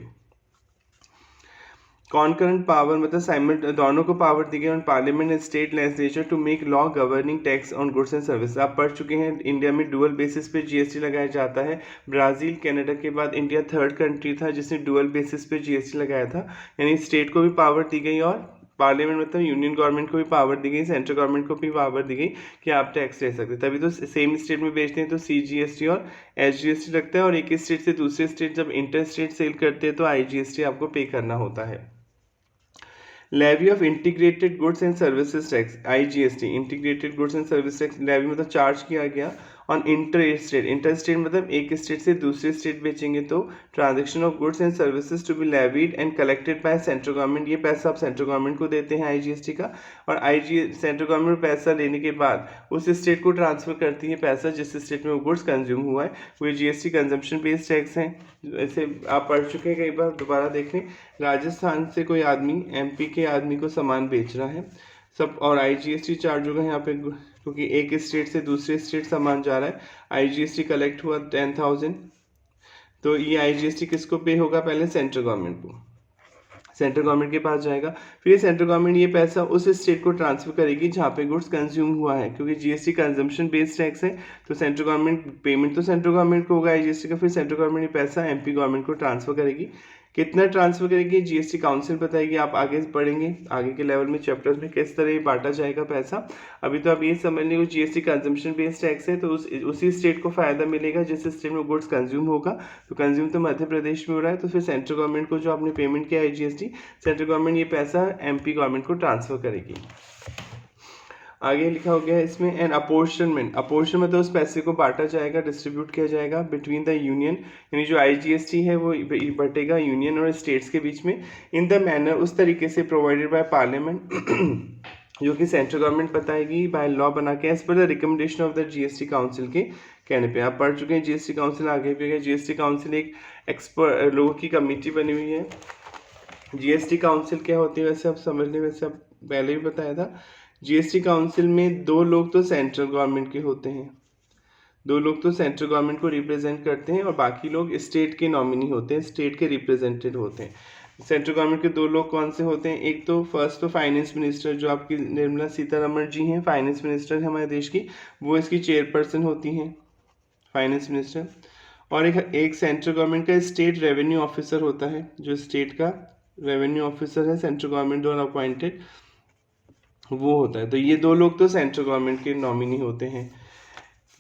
कॉन्करेंट पावर मतलब साइमल्ट दोनों को पावर दी गई on parliament and state legislature to make law governing tax on goods and service. आप पढ़ चुके हैं इंडिया में डुअल बेसिस पे जीएसटी लगाया जाता है। ब्राज़ील कनाडा के बाद इंडिया 3rd कंट्री था जिसने डुअल बेसिस पे जीएसटी लगाया था, यानी स्टेट को भी पावर दी गई और पार्लियामेंट मतलब यूनियन गवर्नमेंट को भी पावर दी गई, सेंट्रल गवर्नमेंट को भी पावर दी गई कि आप टैक्स ले सकते हैं। तभी तो सेम स्टेट में बेचते हैं तो सीजीएसटी और एसजीएसटी लगता है, और एक स्टेट से दूसरे स्टेट जब इंटर स्टेट सेल करते हैं तो आईजीएसटी आपको पे करना होता है। Levy of integrated goods and services tax, IGST, integrated goods and service tax levy मतलब चार्ज किया गया on inter state. Inter state मतलब एक स्टेट से दूसरे स्टेट बेचेंगे तो transaction of goods and services to be levied and collected by central government. ये पैसा आप सेंट्रल गवर्नमेंट को देते हैं आईजीएसटी का, और सेंट्रल गवर्नमेंट पैसा लेने के बाद उस स्टेट को ट्रांसफर करती है पैसा जिस स्टेट में वो गुड्स कंज्यूम हुआ है। वो जीएसटी कंजम्पशन बेस्ड टैक्स है, ऐसे आप पढ़ चुके हैं कई बार, दोबारा देख लें। राजस्थान से कोई आदमी एमपी के आदमी को सामान बेच रहा है सब, और आईजीएसटी चार्ज होगा यहाँ पे क्योंकि एक स्टेट से दूसरे स्टेट सामान जा रहा है। आईजीएसटी कलेक्ट हुआ 10,000, तो ये आईजीएसटी किसको पे होगा, पहले सेंट्रल गवर्नमेंट को, सेंट्रल गवर्नमेंट के पास जाएगा। फिर ये सेंट्रल गवर्नमेंट ये पैसा उस स्टेट को ट्रांसफर करेगी जहाँ पे गुड्स कंज्यूम हुआ है, क्योंकि जीएसटी कंजम्पशन बेस्ड टैक्स है तो सेंट्रल गवर्नमेंट पेमेंट तो सेंट्रल गवर्नमेंट को होगा आईजीएसटी का, फिर सेंट्रल गवर्नमेंट ये पैसा एमपी गवर्नमेंट को ट्रांसफर करेगी। कितना ट्रांसफर करेगी जीएसटी काउंसिल बताएगी, आप आगे पढ़ेंगे आगे के लेवल में चैप्टर्स में किस तरह ये बांटा जाएगा पैसा। अभी तो आप ये समझ लीजिए जीएसटी कंजम्पशन बेस्ड टैक्स है तो उसी स्टेट को फायदा मिलेगा जिस स्टेट में गुड्स कंज्यूम होगा। तो कंज्यूम तो मध्य प्रदेश में हो रहा है, तो फिर सेंट्रल गवर्नमेंट को जो आपने पेमेंट किया है जीएसटी, सेंट्रल गवर्नमेंट ये पैसा एमपी गवर्नमेंट को ट्रांसफर करेगी। आगे लिखा हो गया है इसमें एन अपोर्शनमेंट, अपोर्शन मतलब उस पैसे को बांटा जाएगा, डिस्ट्रीब्यूट किया जाएगा बिटवीन द यूनियन, यानी जो आईजीएसटी है वो बटेगा यूनियन और स्टेट्स के बीच में, इन द मैनर उस तरीके से प्रोवाइडेड बाय पार्लियामेंट जो कि सेंट्रल गवर्नमेंट बताएगी बाय लॉ बना के as per the recommendation of the GST council के कहने पे। आप पढ़ चुके हैं जीएसटी काउंसिल, आगे भी है जीएसटी काउंसिल एक एक्सपर्ट लोगों की कमेटी बनी हुई है। जीएसटी काउंसिल क्या होती है वैसे आप समझ लें, वैसे आप पहले भी बताया था। जीएसटी काउंसिल में 2 लोग तो सेंट्रल गवर्नमेंट के होते हैं, 2 लोग तो सेंट्रल गवर्नमेंट को रिप्रेजेंट करते हैं और बाकी लोग स्टेट के नॉमिनी होते हैं, स्टेट के रिप्रेजेंटेड होते हैं। सेंट्रल गवर्नमेंट के 2 लोग कौन से होते हैं, एक तो फर्स्ट तो फाइनेंस मिनिस्टर जो आपकी निर्मला सीतारमण जी हैं, फाइनेंस मिनिस्टर है हमारे देश की, वो इसकी चेयरपर्सन होती हैं फाइनेंस मिनिस्टर। और एक सेंट्रल गवर्नमेंट का स्टेट रेवेन्यू ऑफिसर होता है, जो स्टेट का रेवेन्यू ऑफिसर है सेंट्रल गवर्नमेंट द्वारा अपॉइंटेड, वो होता है। तो ये 2 लोग तो सेंट्रल गवर्नमेंट के नॉमिनी होते हैं,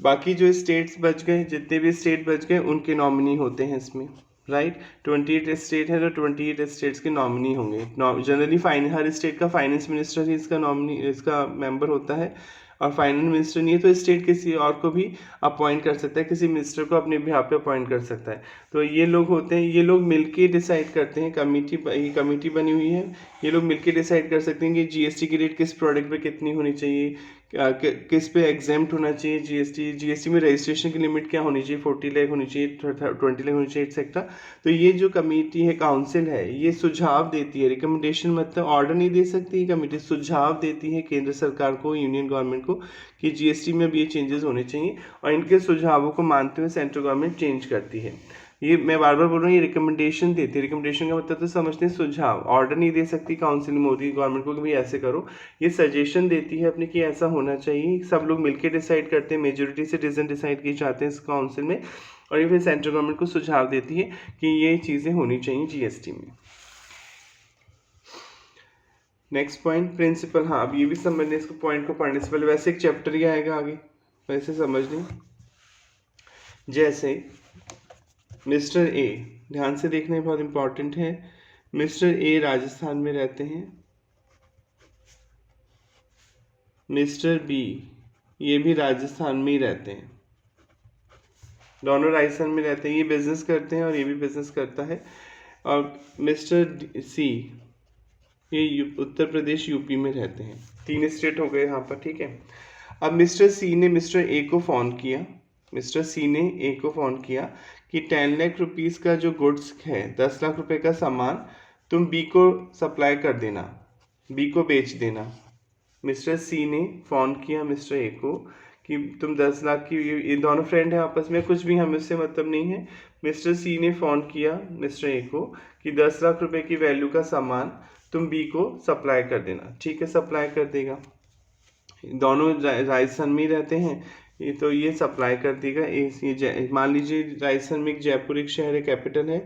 बाकी जो स्टेट्स बच गए, जितने भी स्टेट बच गए उनके नॉमिनी होते हैं इसमें, राइट। 28 स्टेट है तो 28 स्टेट्स के नॉमिनी होंगे। जनरली हर स्टेट का फाइनेंस मिनिस्टर ही इसका नॉमिनी, इसका मेंबर होता है, और फाइनेंस मिनिस्टर नहीं है तो स्टेट किसी और को भी अपॉइंट कर सकता है, किसी मिनिस्टर को अपने बिहाफ पे अपॉइंट कर सकता है। तो ये लोग होते हैं, ये लोग मिलके डिसाइड करते हैं, कमेटी बनी हुई है, ये लोग मिलके डिसाइड कर सकते हैं कि जीएसटी की रेट किस प्रोडक्ट पे कितनी होनी चाहिए, किस पे एग्जेम्प्ट होना चाहिए जीएसटी में रजिस्ट्रेशन की लिमिट क्या होनी चाहिए, 40 लाख होनी चाहिए, 20 लाख होनी चाहिए एक्सेट्रा। तो ये जो कमेटी है, काउंसिल है, ये सुझाव देती है, रिकमेंडेशन मतलब ऑर्डर नहीं दे सकती ये कमेटी, सुझाव देती है केंद्र सरकार को, यूनियन गवर्नमेंट को कि जीएसटी में अब ये चेंजेस होने चाहिए, और इनके सुझावों को मानते हुए सेंट्रल गवर्नमेंट चेंज करती है। ये मैं बार बार बोल रहा हूँ, ये रिकमेंडेशन देती है। रिकमेंडेशन का मतलब तो समझते हैं सुझाव, ऑर्डर नहीं दे सकती काउंसिल मोदी गवर्नमेंट को कि भाई ऐसे करो, ये सजेशन देती है अपने कि ऐसा होना चाहिए। सब लोग मिलकर डिसाइड करते हैं, मेजोरिटी सिटीजन डिसाइड किए जाते हैं इस काउंसिल में, और ये फिर सेंट्रल गवर्नमेंट को सुझाव देती है कि ये चीज़ें होनी चाहिए जीएसटी में। Next point principle. हाँ, अब ये भी समझने, इसको पॉइंट को पढ़ने से पहले वैसे एक चैप्टर ही आएगा आगे, वैसे समझ लें। जैसे मिस्टर ए, ध्यान से देखना बहुत इंपॉर्टेंट है। मिस्टर ए राजस्थान में रहते हैं, मिस्टर बी ये भी राजस्थान में ही रहते हैं, दोनों राजस्थान में रहते हैं, ये बिजनेस करते हैं और ये भी बिजनेस करता है। और मिस्टर सी ये उत्तर प्रदेश यूपी में रहते हैं। 3 स्टेट हो गए यहाँ पर, ठीक है। अब मिस्टर सी ने मिस्टर ए को फ़ोन किया, मिस्टर सी ने ए को फ़ोन किया कि 10 लाख रुपीज़ का जो गुड्स है, 10 लाख रुपए का सामान तुम बी को सप्लाई कर देना, बी को बेच देना। मिस्टर सी ने फ़ोन किया मिस्टर ए को कि तुम 10 लाख की, ये दोनों फ्रेंड हैं आपस में, कुछ भी हमें उससे मतलब नहीं है। मिस्टर सी ने फ़ोन किया मिस्टर ए को कि 10 लाख रुपए की वैल्यू का सामान तुम बी को सप्लाई कर देना। ठीक है, सप्लाई कर देगा। दोनों राजस्थान में ही रहते हैं, ये तो ये सप्लाई कर देगा। ये मान लीजिए राजस्थान में एक जयपुर एक शहर है, कैपिटल है,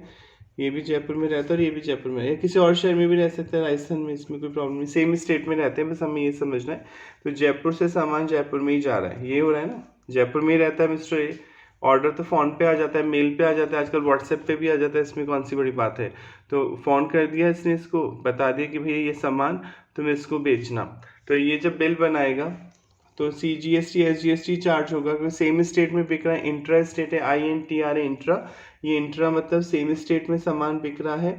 ये भी जयपुर में रहता है और ये भी जयपुर में, या किसी और शहर में भी रह सकता है राजस्थान में, इसमें कोई प्रॉब्लम नहीं, सेम स्टेट में रहते हैं, बस हमें ये समझना है। तो जयपुर से सामान जयपुर में ही जा रहा है, ये हो रहा है ना, जयपुर में ही रहता है मिस्टर ए। ऑर्डर तो फ़ोन पे आ जाता है, मेल पे आ जाता है, आजकल व्हाट्सएप पे भी आ जाता है, इसमें कौन सी बड़ी बात है। तो फ़ोन कर दिया इसने, इसको बता दिया कि भैया ये सामान तुम इसको बेचना। तो ये जब बिल बनाएगा तो CGST SGST चार्ज होगा, क्योंकि सेम स्टेट में बिक रहा है, इंट्रा स्टेट है, INTRA इंट्रा, ये इंट्रा मतलब सेम स्टेट में सामान बिक रहा है।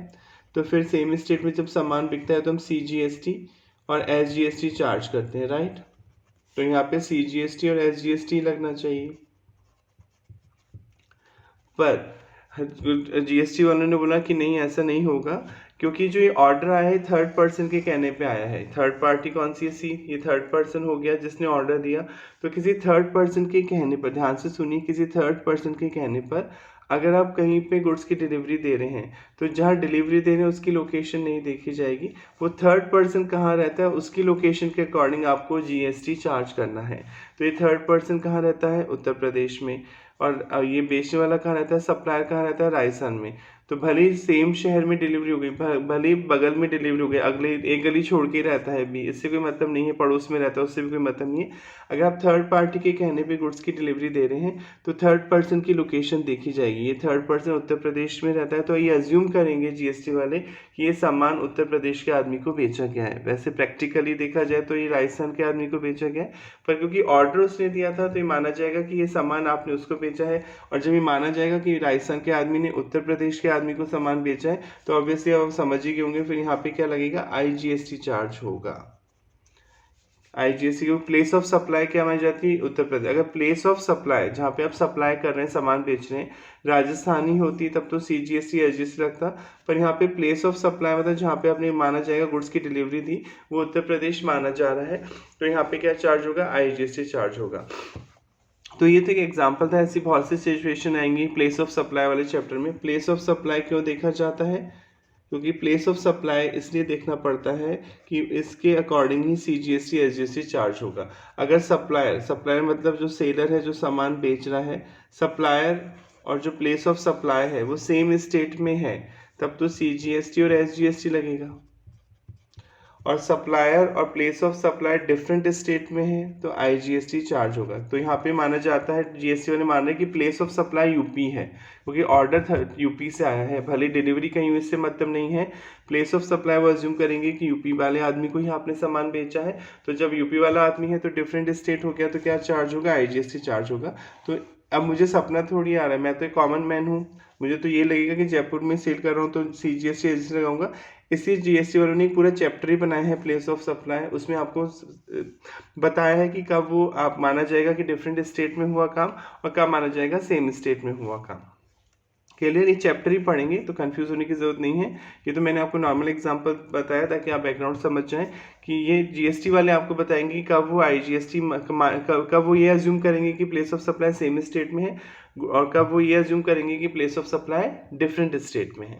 तो फिर सेम स्टेट में जब सामान बिकता है तो हम CGST और SGST चार्ज करते हैं, राइट। तो यहाँ पे CGST और SGST लगना चाहिए, पर GST वालों ने बोला कि नहीं ऐसा नहीं होगा, क्योंकि जो ये ऑर्डर आया है थर्ड पर्सन के कहने पे आया है। थर्ड पार्टी कौन सी है? सी, ये थर्ड पर्सन हो गया जिसने ऑर्डर दिया। तो किसी थर्ड पर्सन के कहने पर, ध्यान से सुनिए, किसी थर्ड पर्सन के कहने पर अगर आप कहीं पे गुड्स की डिलीवरी दे रहे हैं तो जहाँ डिलीवरी दे रहे हैं उसकी लोकेशन नहीं देखी जाएगी, वो थर्ड पर्सन कहाँ रहता है उसकी लोकेशन के अकॉर्डिंग आपको GST चार्ज करना है। तो ये थर्ड पर्सन कहाँ रहता है? उत्तर प्रदेश में। और ये बेचने वाला कहाँ रहता है? सप्लायर कहाँ रहता है? राजस्थान में। तो भले ही सेम शहर में डिलीवरी हो गई, भले ही बगल में डिलीवरी हो गई, अगले एक गली छोड़ के रहता है भी, इससे कोई मतलब नहीं है, पड़ोस में रहता है उससे भी कोई मतलब नहीं है। अगर आप थर्ड पार्टी के कहने पे गुड्स की डिलीवरी दे रहे हैं तो थर्ड पर्सन की लोकेशन देखी जाएगी। ये थर्ड पर्सन उत्तर प्रदेश में रहता है, तो ये अज्यूम करेंगे GST वाले कि ये सामान उत्तर प्रदेश के आदमी को बेचा गया है। वैसे प्रैक्टिकली देखा जाए तो ये राजस्थान के आदमी को बेचा गया है, पर क्योंकि ऑर्डर उसने दिया था तो ये माना जाएगा कि ये सामान आपने उसको बेचा है। और जब ये माना जाएगा कि राजस्थान के आदमी ने उत्तर प्रदेश के आदमी को सामान बेचा है तो ऑब्वियसली आप समझ ही गए होंगे, फिर यहाँ पे क्या लगेगा? IGST चार्ज होगा। IGST को प्लेस ऑफ सप्लाई क्या मानी जाती है? उत्तर प्रदेश। अगर प्लेस ऑफ सप्लाई जहाँ पे आप सप्लाई कर रहे हैं, सामान बेच रहे हैं, राजस्थानी होती तब तो CGST SGST लगता, पर यहाँ पे प्लेस ऑफ सप्लाई मतलब जहाँ पे आपने माना जाएगा गुड्स की डिलीवरी दी वो उत्तर प्रदेश माना जा रहा है, तो यहाँ पे क्या चार्ज होगा? IGST चार्ज होगा। तो ये तो एक एग्जाम्पल था, ऐसी बहुत सी सिचुएशन आएंगी प्लेस ऑफ सप्लाई वाले चैप्टर में। प्लेस ऑफ सप्लाई क्यों देखा जाता है? क्योंकि प्लेस ऑफ सप्लाई इसलिए देखना पड़ता है कि इसके अकॉर्डिंग ही CGST SGST चार्ज होगा। अगर सप्लायर मतलब जो सेलर है जो सामान बेच रहा है, सप्लायर और जो प्लेस ऑफ सप्लाई है वो सेम स्टेट में है, तब तो CGST और SGST लगेगा। और सप्लायर और place of supply different state में है तो IGST चार्ज होगा। तो यहाँ पे माना जाता है, GST वाले मान रहे हैं कि प्लेस ऑफ सप्लाई यूपी है, क्योंकि ऑर्डर यूपी से आया है, भले डिलीवरी कहीं इससे मतलब नहीं है। प्लेस ऑफ सप्लाई वो अज्यूम करेंगे कि यूपी वाले आदमी को ही आपने सामान बेचा है, तो जब यूपी वाला आदमी है तो डिफरेंट स्टेट हो गया, तो क्या चार्ज होगा? IGST चार्ज होगा। तो अब मुझे सपना थोड़ी आ रहा है, मैं तो एक कॉमन मैन हूँ, मुझे तो ये लगेगा कि जयपुर में सेल कर रहा हूँ तो CGST SGST लगाऊंगा। इसी GST वालों ने पूरा चैप्टर ही बनाया है प्लेस ऑफ सप्लाई, उसमें आपको बताया है कि कब वो आप माना जाएगा कि डिफरेंट स्टेट में हुआ काम और कब माना जाएगा सेम स्टेट में हुआ काम। क्लियर, ये चैप्टर ही पढ़ेंगे तो कंफ्यूज होने की ज़रूरत नहीं है। ये तो मैंने आपको नॉर्मल एग्जांपल बताया ताकि आप बैकग्राउंड समझ जाएं कि ये जीएसटी वाले आपको बताएंगे कि कब वो आईजीएसटी कब वो ये अज्यूम करेंगे कि place of supply same state में है, और कब वो ये अज्यूम करेंगे कि place of supply different state में है।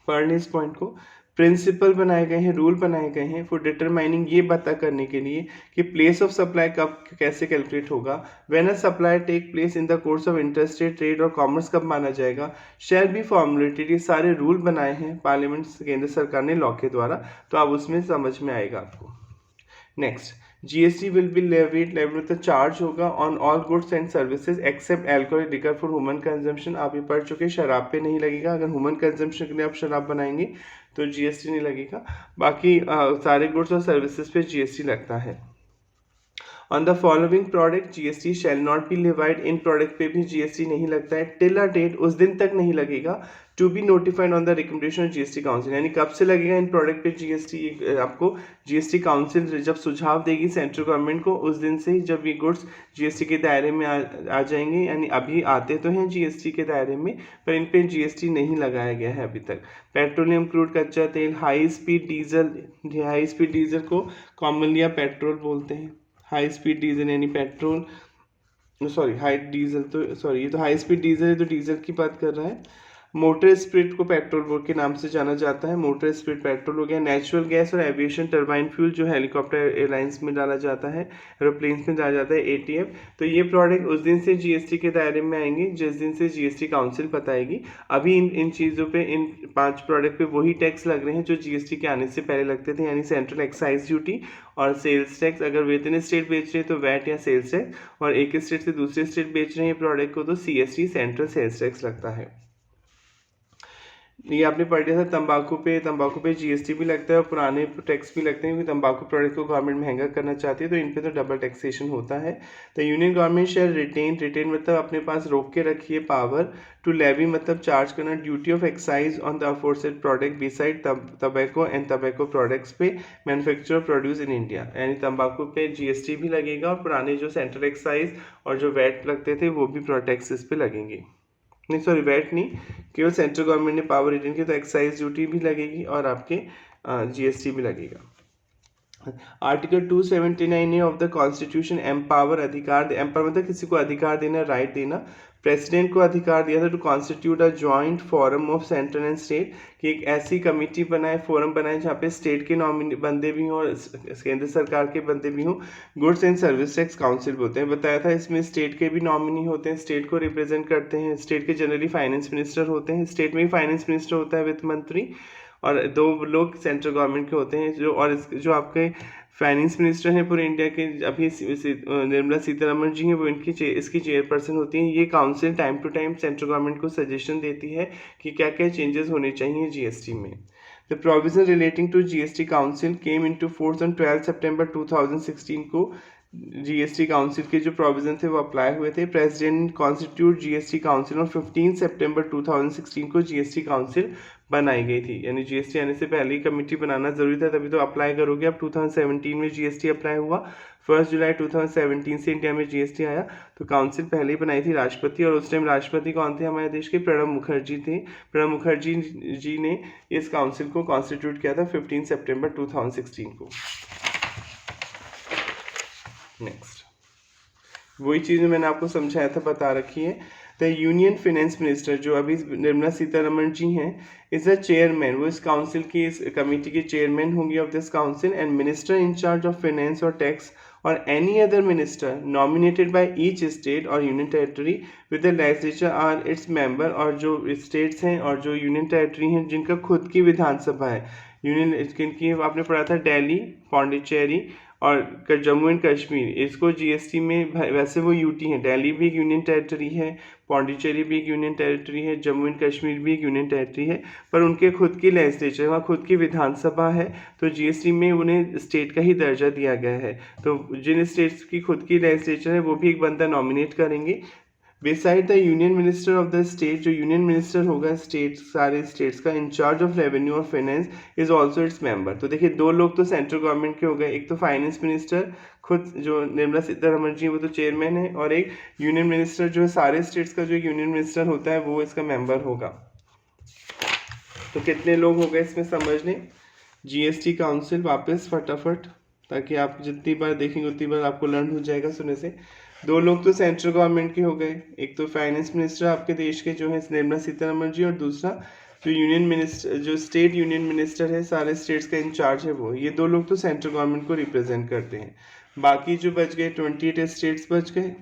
पढ़ लें इस पॉइंट को। प्रिंसिपल बनाए गए हैं, रूल बनाए गए हैं फॉर डिटरमाइनिंग, ये पता करने के लिए कि प्लेस ऑफ सप्लाई कब कैसे कैलकुलेट होगा। When a supply take place in the course of interstate trade और कॉमर्स कब माना जाएगा, शैल बी फॉर्मुलेटेड। ये सारे रूल बनाए हैं पार्लियामेंट केंद्र सरकार ने लॉ के द्वारा, तो आप उसमें समझ में आएगा आपको। Next, GST will be levied मतलब चार्ज होगा on all goods and services except alcohol liquor for human consumption. आप ये पढ़ चुके, शराब पे नहीं लगेगा। अगर ह्यूमन कंजम्पशन के लिए आप शराब बनाएंगे तो जीएसटी नहीं लगेगा, बाकी सारे गुड्स और सर्विसेज पे जीएसटी लगता है। On the following product GST shall not be levied, in product पे भी जीएसटी नहीं लगता है टिल अ डेट, उस दिन तक नहीं लगेगा, to be notified on the recommendation of GST council. यानी कब से लगेगा इन प्रोडक्ट पे जीएसटी, आपको जीएसटी काउंसिल जब सुझाव देगी सेंट्रल गवर्नमेंट को, उस दिन से ही जब ये गुड्स जीएसटी के दायरे में आ जाएंगे। यानी अभी आते तो हैं जीएसटी के दायरे में, पर इन पे जीएसटी नहीं लगाया गया है अभी तक। पेट्रोलियम क्रूड कच्चा तेल, हाई स्पीड डीजल को कॉमनली आप पेट्रोल बोलते हैं। हाई स्पीड डीजल यानी पेट्रोल, सॉरी हाई डीजल तो सॉरी ये तो हाई स्पीड डीजल है, तो डीजल की बात कर रहा है। मोटर स्पिरिट को पेट्रोल के नाम से जाना जाता है, मोटर स्पिरिट पेट्रोल हो गया। नेचुरल गैस और एविएशन टर्बाइन फ्यूल जो हेलीकॉप्टर एयरलाइंस में डाला जाता है, एरोप्लेन्स में डाला जाता है, एटीएफ। तो ये प्रोडक्ट उस दिन से जीएसटी के दायरे में आएंगे जिस दिन से जीएसटी काउंसिल बताएगी। अभी इन चीज़ों पे, इन 5 प्रोडक्ट पे वही टैक्स लग रहे हैं जो जीएसटी के आने से पहले लगते थे, यानी सेंट्रल एक्साइज ड्यूटी और सेल्स टैक्स। अगर वेतन स्टेट बेच रहे हैं तो वैट या सेल्स टैक्स, और एक स्टेट से दूसरे स्टेट बेच रहे हैं प्रोडक्ट को तो सीएसटी सेंट्रल सेल्स टैक्स लगता है। ये आपने पढ़ लिया था, तंबाकू पे जीएसटी भी लगता है और पुराने टैक्स भी लगते हैं, क्योंकि तंबाकू प्रोडक्ट को गवर्नमेंट महंगा करना चाहती है, तो इन पे तो डबल टैक्सेशन होता है। तो यूनियन गवर्नमेंट शेयर रिटेन मतलब अपने पास रोक के रखिए पावर, टू लेवी मतलब चार्ज करना, duty of excise on the aforesaid product beside tobacco and tobacco products पे मैन्युफैक्चर प्रोड्यूस इन इंडिया। यानी तंबाकू पे जीएसटी भी लगेगा और पुराने जो सेंट्रल एक्साइज और जो वैट लगते थे वो भी टैक्सेस पे लगेंगे। नहीं सॉरी, वैट नहीं, केवल सेंट्रल गवर्नमेंट ने पावर रिटेन की तो एक्साइज ड्यूटी भी लगेगी और आपके जीएसटी भी लगेगा। Article 279A of the constitution empower, अधिकार, एम्पावर मतलब किसी को अधिकार देना, राइट देना। प्रेसिडेंट को अधिकार दिया था to constitute a joint forum of central and state, कि एक ऐसी कमेटी बनाए, फोरम बनाए जहाँ पे स्टेट के नॉमिनी बंदे भी हों और केंद्र सरकार के बंदे भी हों। Goods and service tax council होते हैं, बताया था इसमें स्टेट के भी नॉमिनी होते हैं, स्टेट को रिप्रेजेंट करते हैं। स्टेट के जनरली फाइनेंस मिनिस्टर होते हैं, स्टेट में ही फाइनेंस मिनिस्टर होता है, वित्त मंत्री, और 2 लोग सेंट्रल गवर्नमेंट के होते हैं। जो आपके फाइनेंस मिनिस्टर हैं पूरे इंडिया के, अभी निर्मला सीतारमण जी हैं, वो इसकी चेयरपर्सन होती हैं। ये council time to time central government को सजेशन देती है कि क्या क्या चेंजेस होने चाहिए जीएसटी में। The provision relating to GST council came into force on 12 सितंबर 2016 को। जीएसटी काउंसिल के जो प्रोविजन थे वो अप्लाई हुए थे। प्रेसिडेंट कॉन्स्टिट्यूट जीएसटी काउंसिल और 15 सितंबर 2016 को जीएसटी काउंसिल बनाई गई थी। यानी जीएसटी आने से पहले ही कमेटी बनाना जरूरी था, तभी तो अप्लाई करोगे। अब 2017 में जीएसटी अप्लाई हुआ, 1 जुलाई 2017 से इंडिया में जीएसटी आया, तो काउंसिल पहले ही बनाई थी राष्ट्रपति, और उस टाइम राष्ट्रपति कौन थे हमारे देश के? प्रणब मुखर्जी थे। प्रणब मुखर्जी जी ने इस काउंसिल को कॉन्स्टिट्यूट किया था 15 सितंबर 2016 को। नेक्स्ट, वही चीज़ मैंने आपको समझाया था, बता रखी है। द यूनियन फाइनेंस मिनिस्टर, जो अभी निर्मला सीतारमण जी हैं, इज द चेयरमैन, वो इस काउंसिल की, इस कमेटी के चेयरमैन होंगी of this council. And minister in charge of finance और टैक्स और any other minister nominated by each state और union territory with the legislature are its member. और जो स्टेट्स हैं और जो यूनियन टेरिटरी हैं जिनका खुद की विधानसभा है, यूनियन किनकी आपने पढ़ा था, दिल्ली, पौंडीचेरी और जम्मू एंड कश्मीर, इसको जीएसटी में, वैसे वो यूटी है, दिल्ली भी एक यूनियन टेरिटरी है, पौंडीचेरी भी एक यूनियन टेरिटरी है, जम्मू एंड कश्मीर भी एक यूनियन टेरिटरी है, पर उनके खुद की लेजिस्लेचर, वहाँ खुद की विधानसभा है, तो जीएसटी में उन्हें स्टेट का ही दर्जा दिया गया है। तो जिन स्टेट्स की खुद की लेजिस्लेचर है वो भी एक बंदा नॉमिनेट करेंगे beside the union minister of the state, जो यूनियन मिनिस्टर होगा स्टेट, सारे स्टेट्स का, इंचार्ज ऑफ रेवेन्यू और finance is also its member. तो देखिए दो लोग तो सेंट्रल गवर्नमेंट के हो गए, एक तो फाइनेंस मिनिस्टर खुद जो निर्मला सीतारमण जी वो तो चेयरमैन है, और एक यूनियन मिनिस्टर जो है सारे स्टेट्स का जो यूनियन मिनिस्टर होता है वो इसका मेंबर होगा। तो कितने लोग हो गए इसमें समझ लें। जीएसटी काउंसिल वापस फटाफट, ताकि आप जितनी बार देखेंगे उतनी बार आपको लर्न हो जाएगा सुनने से। दो लोग तो सेंट्रल गवर्नमेंट के हो गए, एक तो फाइनेंस मिनिस्टर आपके देश के जो है निर्मला सीतारमण जी, और दूसरा जो यूनियन मिनिस्टर, जो स्टेट यूनियन मिनिस्टर है, सारे स्टेट्स का इंचार्ज है वो। ये दो लोग तो सेंट्रल गवर्नमेंट को रिप्रेजेंट करते हैं। बाकी जो बच गए 28 स्टेट्स बच गए।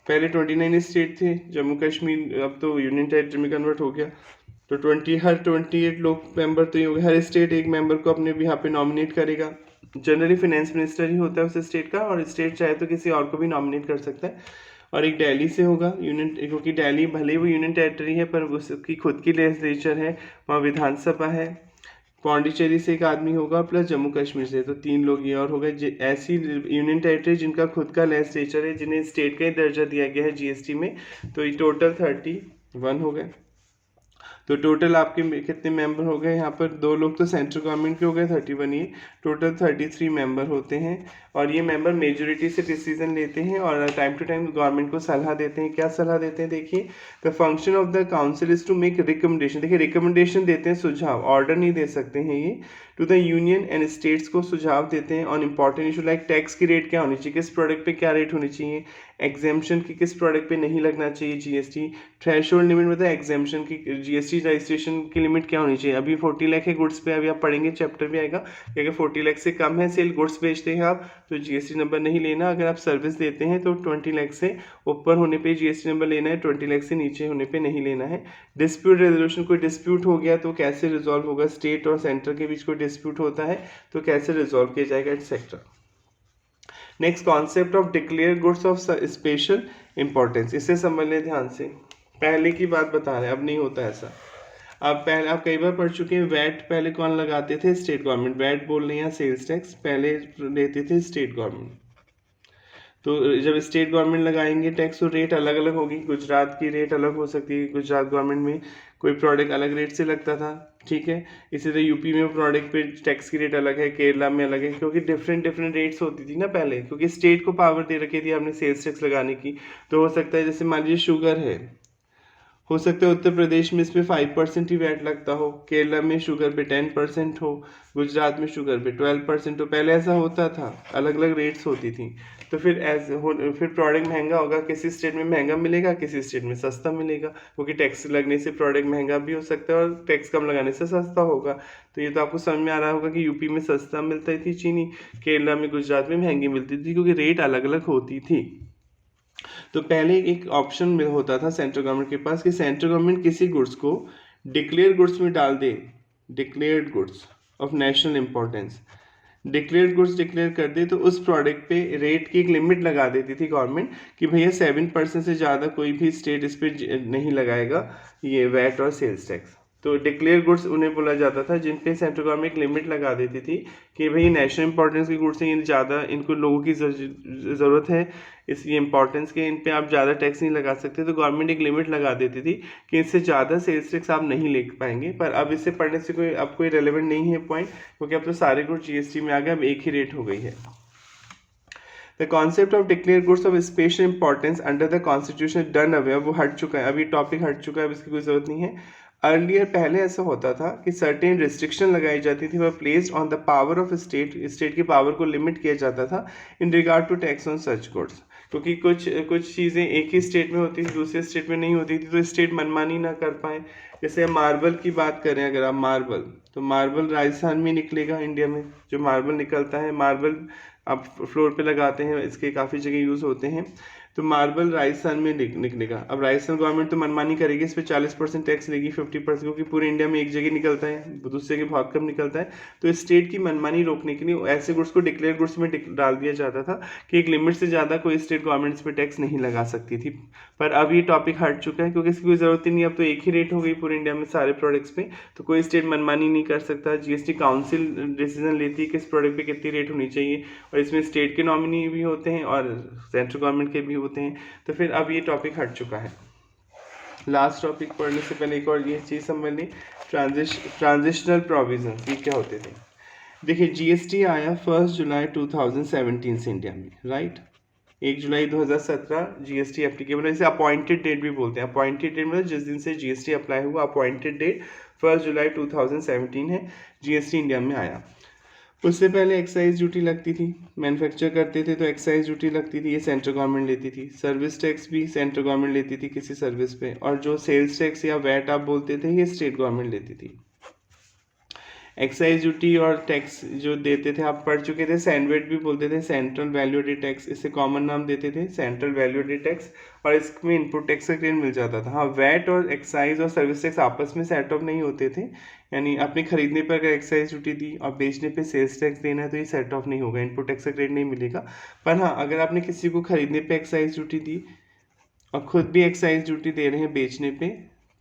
पहले 29 स्टेट थे, जम्मू कश्मीर अब तो यूनियन टेरिटरी में कन्वर्ट हो गया। तो 28 लोग मेंबर तो ही हो गए। हर स्टेट एक मेंबर को अपने भी यहाँ पे नॉमिनेट करेगा। जनरली फाइनेंस मिनिस्टर ही होता है उस स्टेट का, और स्टेट चाहे तो किसी और को भी नॉमिनेट कर सकता है। और एक दिल्ली से होगा यूनियन, क्योंकि दिल्ली भले ही वो यूनियन टेरिटरी है पर उसकी खुद की लेजिस्लेचर है, वहाँ विधानसभा है। पौंडीचेरी से एक आदमी होगा, प्लस जम्मू कश्मीर से, तो 3 लोग ये और हो गए। ऐसी यूनियन टेरिटरी जिनका खुद का लेजिस्लेचर है, जिन्हें स्टेट का ही दर्जा दिया गया है जीएसटी में, तो ये टोटल 31 हो गए। तो टोटल आपके कितने मेंबर हो गए यहाँ पर, दो लोग तो सेंट्रल गवर्नमेंट के हो गए 31, ये टोटल 33 मेंबर होते हैं। और ये मेंबर मेजोरिटी से डिसीजन लेते हैं और टाइम टू टाइम गवर्नमेंट को सलाह देते हैं। क्या सलाह देते हैं देखिए, the function of the council is to make recommendation. देखिए रिकमेंडेशन देते हैं, सुझाव, ऑर्डर नहीं दे सकते हैं ये। To the union and states को सुझाव देते हैं on important issue like tax की रेट क्या होनी चाहिए, किस प्रोडक्ट पे क्या रेट होनी चाहिए, एग्जेम्पशन की किस प्रोडक्ट पे नहीं लगना चाहिए जीएसटी, थ्रेशोल्ड लिमिट मतलब एग्जेम्पशन की, जीएसटी रजिस्ट्रेशन की लिमिट क्या होनी चाहिए। अभी 40 लाख है गुड्स पे, अभी आप पढ़ेंगे चैप्टर भी आएगा कि अगर 40 लाख से कम है सेल, गुड्स बेचते हैं आप, तो जीएसटी नंबर नहीं लेना। अगर आप सर्विस देते हैं तो 20 लाख से ऊपर होने पे जीएसटी नंबर लेना है, 20 लाख से नीचे होने पे नहीं लेना है। डिस्प्यूट रेजोल्यूशन, कोई डिस्प्यूट हो गया तो कैसे रिजॉल्व होगा, स्टेट और सेंटर के बीच कोई डिस्प्यूट होता है तो कैसे रिजॉल्व किया जाएगा, etcetera. Next concept of declare goods of special importance, इसे समझ लें ध्यान से। पहले की बात बता रहे हैं, अब नहीं होता ऐसा। अब पहले आप कई बार पढ़ चुके हैं, वैट पहले कौन लगाते थे, स्टेट गवर्नमेंट। वैट बोल रहे हैं सेल्स टैक्स, पहले लेते थे स्टेट गवर्नमेंट। तो जब स्टेट गवर्नमेंट लगाएंगे टैक्स तो रेट अलग अलग होगी। गुजरात की रेट अलग हो सकती है, गुजरात गवर्नमेंट में कोई प्रोडक्ट अलग रेट से लगता था, ठीक है। इसी तरह यूपी में प्रोडक्ट पे टैक्स की रेट अलग है, केरला में अलग है, क्योंकि डिफरेंट डिफरेंट रेट्स होती थी ना पहले, क्योंकि स्टेट को पावर दे रखी थी आपने सेल्स टैक्स लगाने की। तो हो सकता है जैसे मान लीजिए शुगर है, हो सकता है उत्तर प्रदेश में इस पर 5% ही वैट लगता हो, केरला में शुगर पे 10% हो, गुजरात में शुगर पे 12% हो। पहले ऐसा होता था, अलग अलग रेट्स होती थी। तो फिर फिर प्रोडक्ट महंगा होगा, किसी स्टेट में महंगा मिलेगा, किसी स्टेट में सस्ता मिलेगा, क्योंकि टैक्स लगने से प्रोडक्ट महंगा भी हो सकता है और टैक्स कम लगाने से सस्ता होगा। तो ये तो आपको समझ में आ रहा होगा कि यूपी में सस्ता मिलती थी चीनी, केरला में, गुजरात में महंगी मिलती थी, क्योंकि रेट अलग अलग होती थी। तो पहले एक ऑप्शन में होता था सेंट्रल गवर्नमेंट के पास कि सेंट्रल गवर्नमेंट किसी गुड्स को डिक्लेयर गुड्स में डाल दे, declared goods of national importance, declared goods declare कर दे, तो उस प्रोडक्ट पे रेट की एक लिमिट लगा देती थी गवर्नमेंट कि भैया 7% से ज़्यादा कोई भी स्टेट इस पर नहीं लगाएगा ये वैट और सेल्स टैक्स। तो डिक्लेयर गुड्स उन्हें बोला जाता था, जिन पे सेंट्रल गवर्नमेंट एक लिमिट लगा देती थी कि भाई नेशनल इंपॉर्टेंस के गुड्स हैं, ये ज़्यादा इनको लोगों की ज़रूरत है, इसलिए इंपॉर्टेंस के इन पे आप ज़्यादा टैक्स नहीं लगा सकते। तो गवर्नमेंट एक लिमिट लगा देती थी कि इससे ज़्यादा सेल्स टैक्स आप नहीं ले पाएंगे। पर अब इससे पढ़ने से कोई अब कोई रेलेवेंट नहीं है पॉइंट, क्योंकि अब तो सारे गुड्स जीएसटी में आ गए, अब एक ही रेट हो गई है। The concept of declare goods of special importance under the constitution done away, अब वो हट चुका है, अभी टॉपिक हट चुका है, अब इसकी कोई जरूरत नहीं है। अर्लियर पहले ऐसा होता था कि सर्टेन रिस्ट्रिक्शन लगाई जाती थी, वह placed on the power of state, state की पावर को लिमिट किया जाता था in regard to tax on such goods, क्योंकि कुछ चीज़ें एक ही स्टेट में होती थी, दूसरे स्टेट में नहीं होती थी, तो स्टेट मनमानी ना कर पाए। जैसे मार्बल की बात करें, अगर आप मार्बल, तो मार्बल राजस्थान में निकलेगा, इंडिया में जो मार्बल निकलता है, मार्बल आप फ्लोर पे लगाते हैं, इसके काफ़ी जगह यूज़ होते हैं, तो मार्बल राजस्थान में निकलेगा। अब राजस्थान गवर्नमेंट तो मनमानी करेगी, इस पर 40% टैक्स लेगी, 50%, क्योंकि पूरे इंडिया में एक जगह निकलता है, दूसरे के बहुत कम निकलता है। तो स्टेट की मनमानी रोकने के लिए ऐसे गुड्स को डिक्लेयर गुड्स में डाल दिया जाता था कि एक लिमिट से ज़्यादा कोई स्टेट गवर्नमेंट इस पर टैक्स नहीं लगा सकती थी। पर अब ये टॉपिक हट चुका है, क्योंकि इसकी कोई ज़रूरत ही नहीं, अब तो एक ही रेट हो गई पूरे इंडिया में सारे प्रोडक्ट्स पे, तो कोई स्टेट मनमानी नहीं कर सकता। जीएसटी काउंसिल डिसीजन लेती है किस प्रोडक्ट पे कितनी रेट होनी चाहिए, और इसमें स्टेट के नॉमिनी भी होते हैं और सेंट्रल गवर्नमेंट के भी होते हैं, तो फिर अब ये टॉपिक हट चुका है। लास्ट टॉपिक पढ़ने से पहले एक और ये चीज़ समझ ली, ट्रांजिशनल प्रोविजंस ये क्या होते थे। देखिए जीएसटी आया 1 जुलाई 2017 से इंडिया में, राइट। 1 जुलाई 2017 जीएसटी एप्लीकेबल है, इसे अपॉइंटेड डेट भी बोलते हैं। अपॉइंटेड डेट मतलब जिस दिन से जीएसटी अप्लाई हुआ, अपॉइंटेड डेट 1 जुलाई 2017 है, जीएसटी इंडिया में आया। उससे पहले एक्साइज ड्यूटी लगती थी, मैन्युफैक्चर करते थे तो एक्साइज ड्यूटी लगती थी, ये सेंट्रल गवर्नमेंट लेती थी। सर्विस टैक्स भी सेंट्रल गवर्नमेंट लेती थी किसी सर्विस पे, और जो सेल्स टैक्स या वैट आप बोलते थे ये स्टेट गवर्नमेंट लेती थी। एक्साइज ड्यूटी और टैक्स जो देते थे आप पढ़ चुके थे, सैंडवेट भी बोलते थे, सेंट्रल वैल्यू एडेड टैक्स, इसे कॉमन नाम देते थे सेंट्रल वैल्यू एडेड टैक्स, और इसमें इनपुट टैक्स का क्रेडिट मिल जाता था। हाँ, वैट और एक्साइज और सर्विस टैक्स आपस में सेट ऑफ नहीं होते थे, यानी अपने खरीदने पर अगर एक्साइज ड्यूटी दी और बेचने पे सेल्स टैक्स देना है तो ये सेट ऑफ नहीं होगा, इनपुट टैक्स का क्रेडिट नहीं मिलेगा। पर हाँ, अगर आपने किसी को खरीदने पे एक्साइज ड्यूटी दी और खुद भी एक्साइज ड्यूटी दे रहे हैं बेचने पे,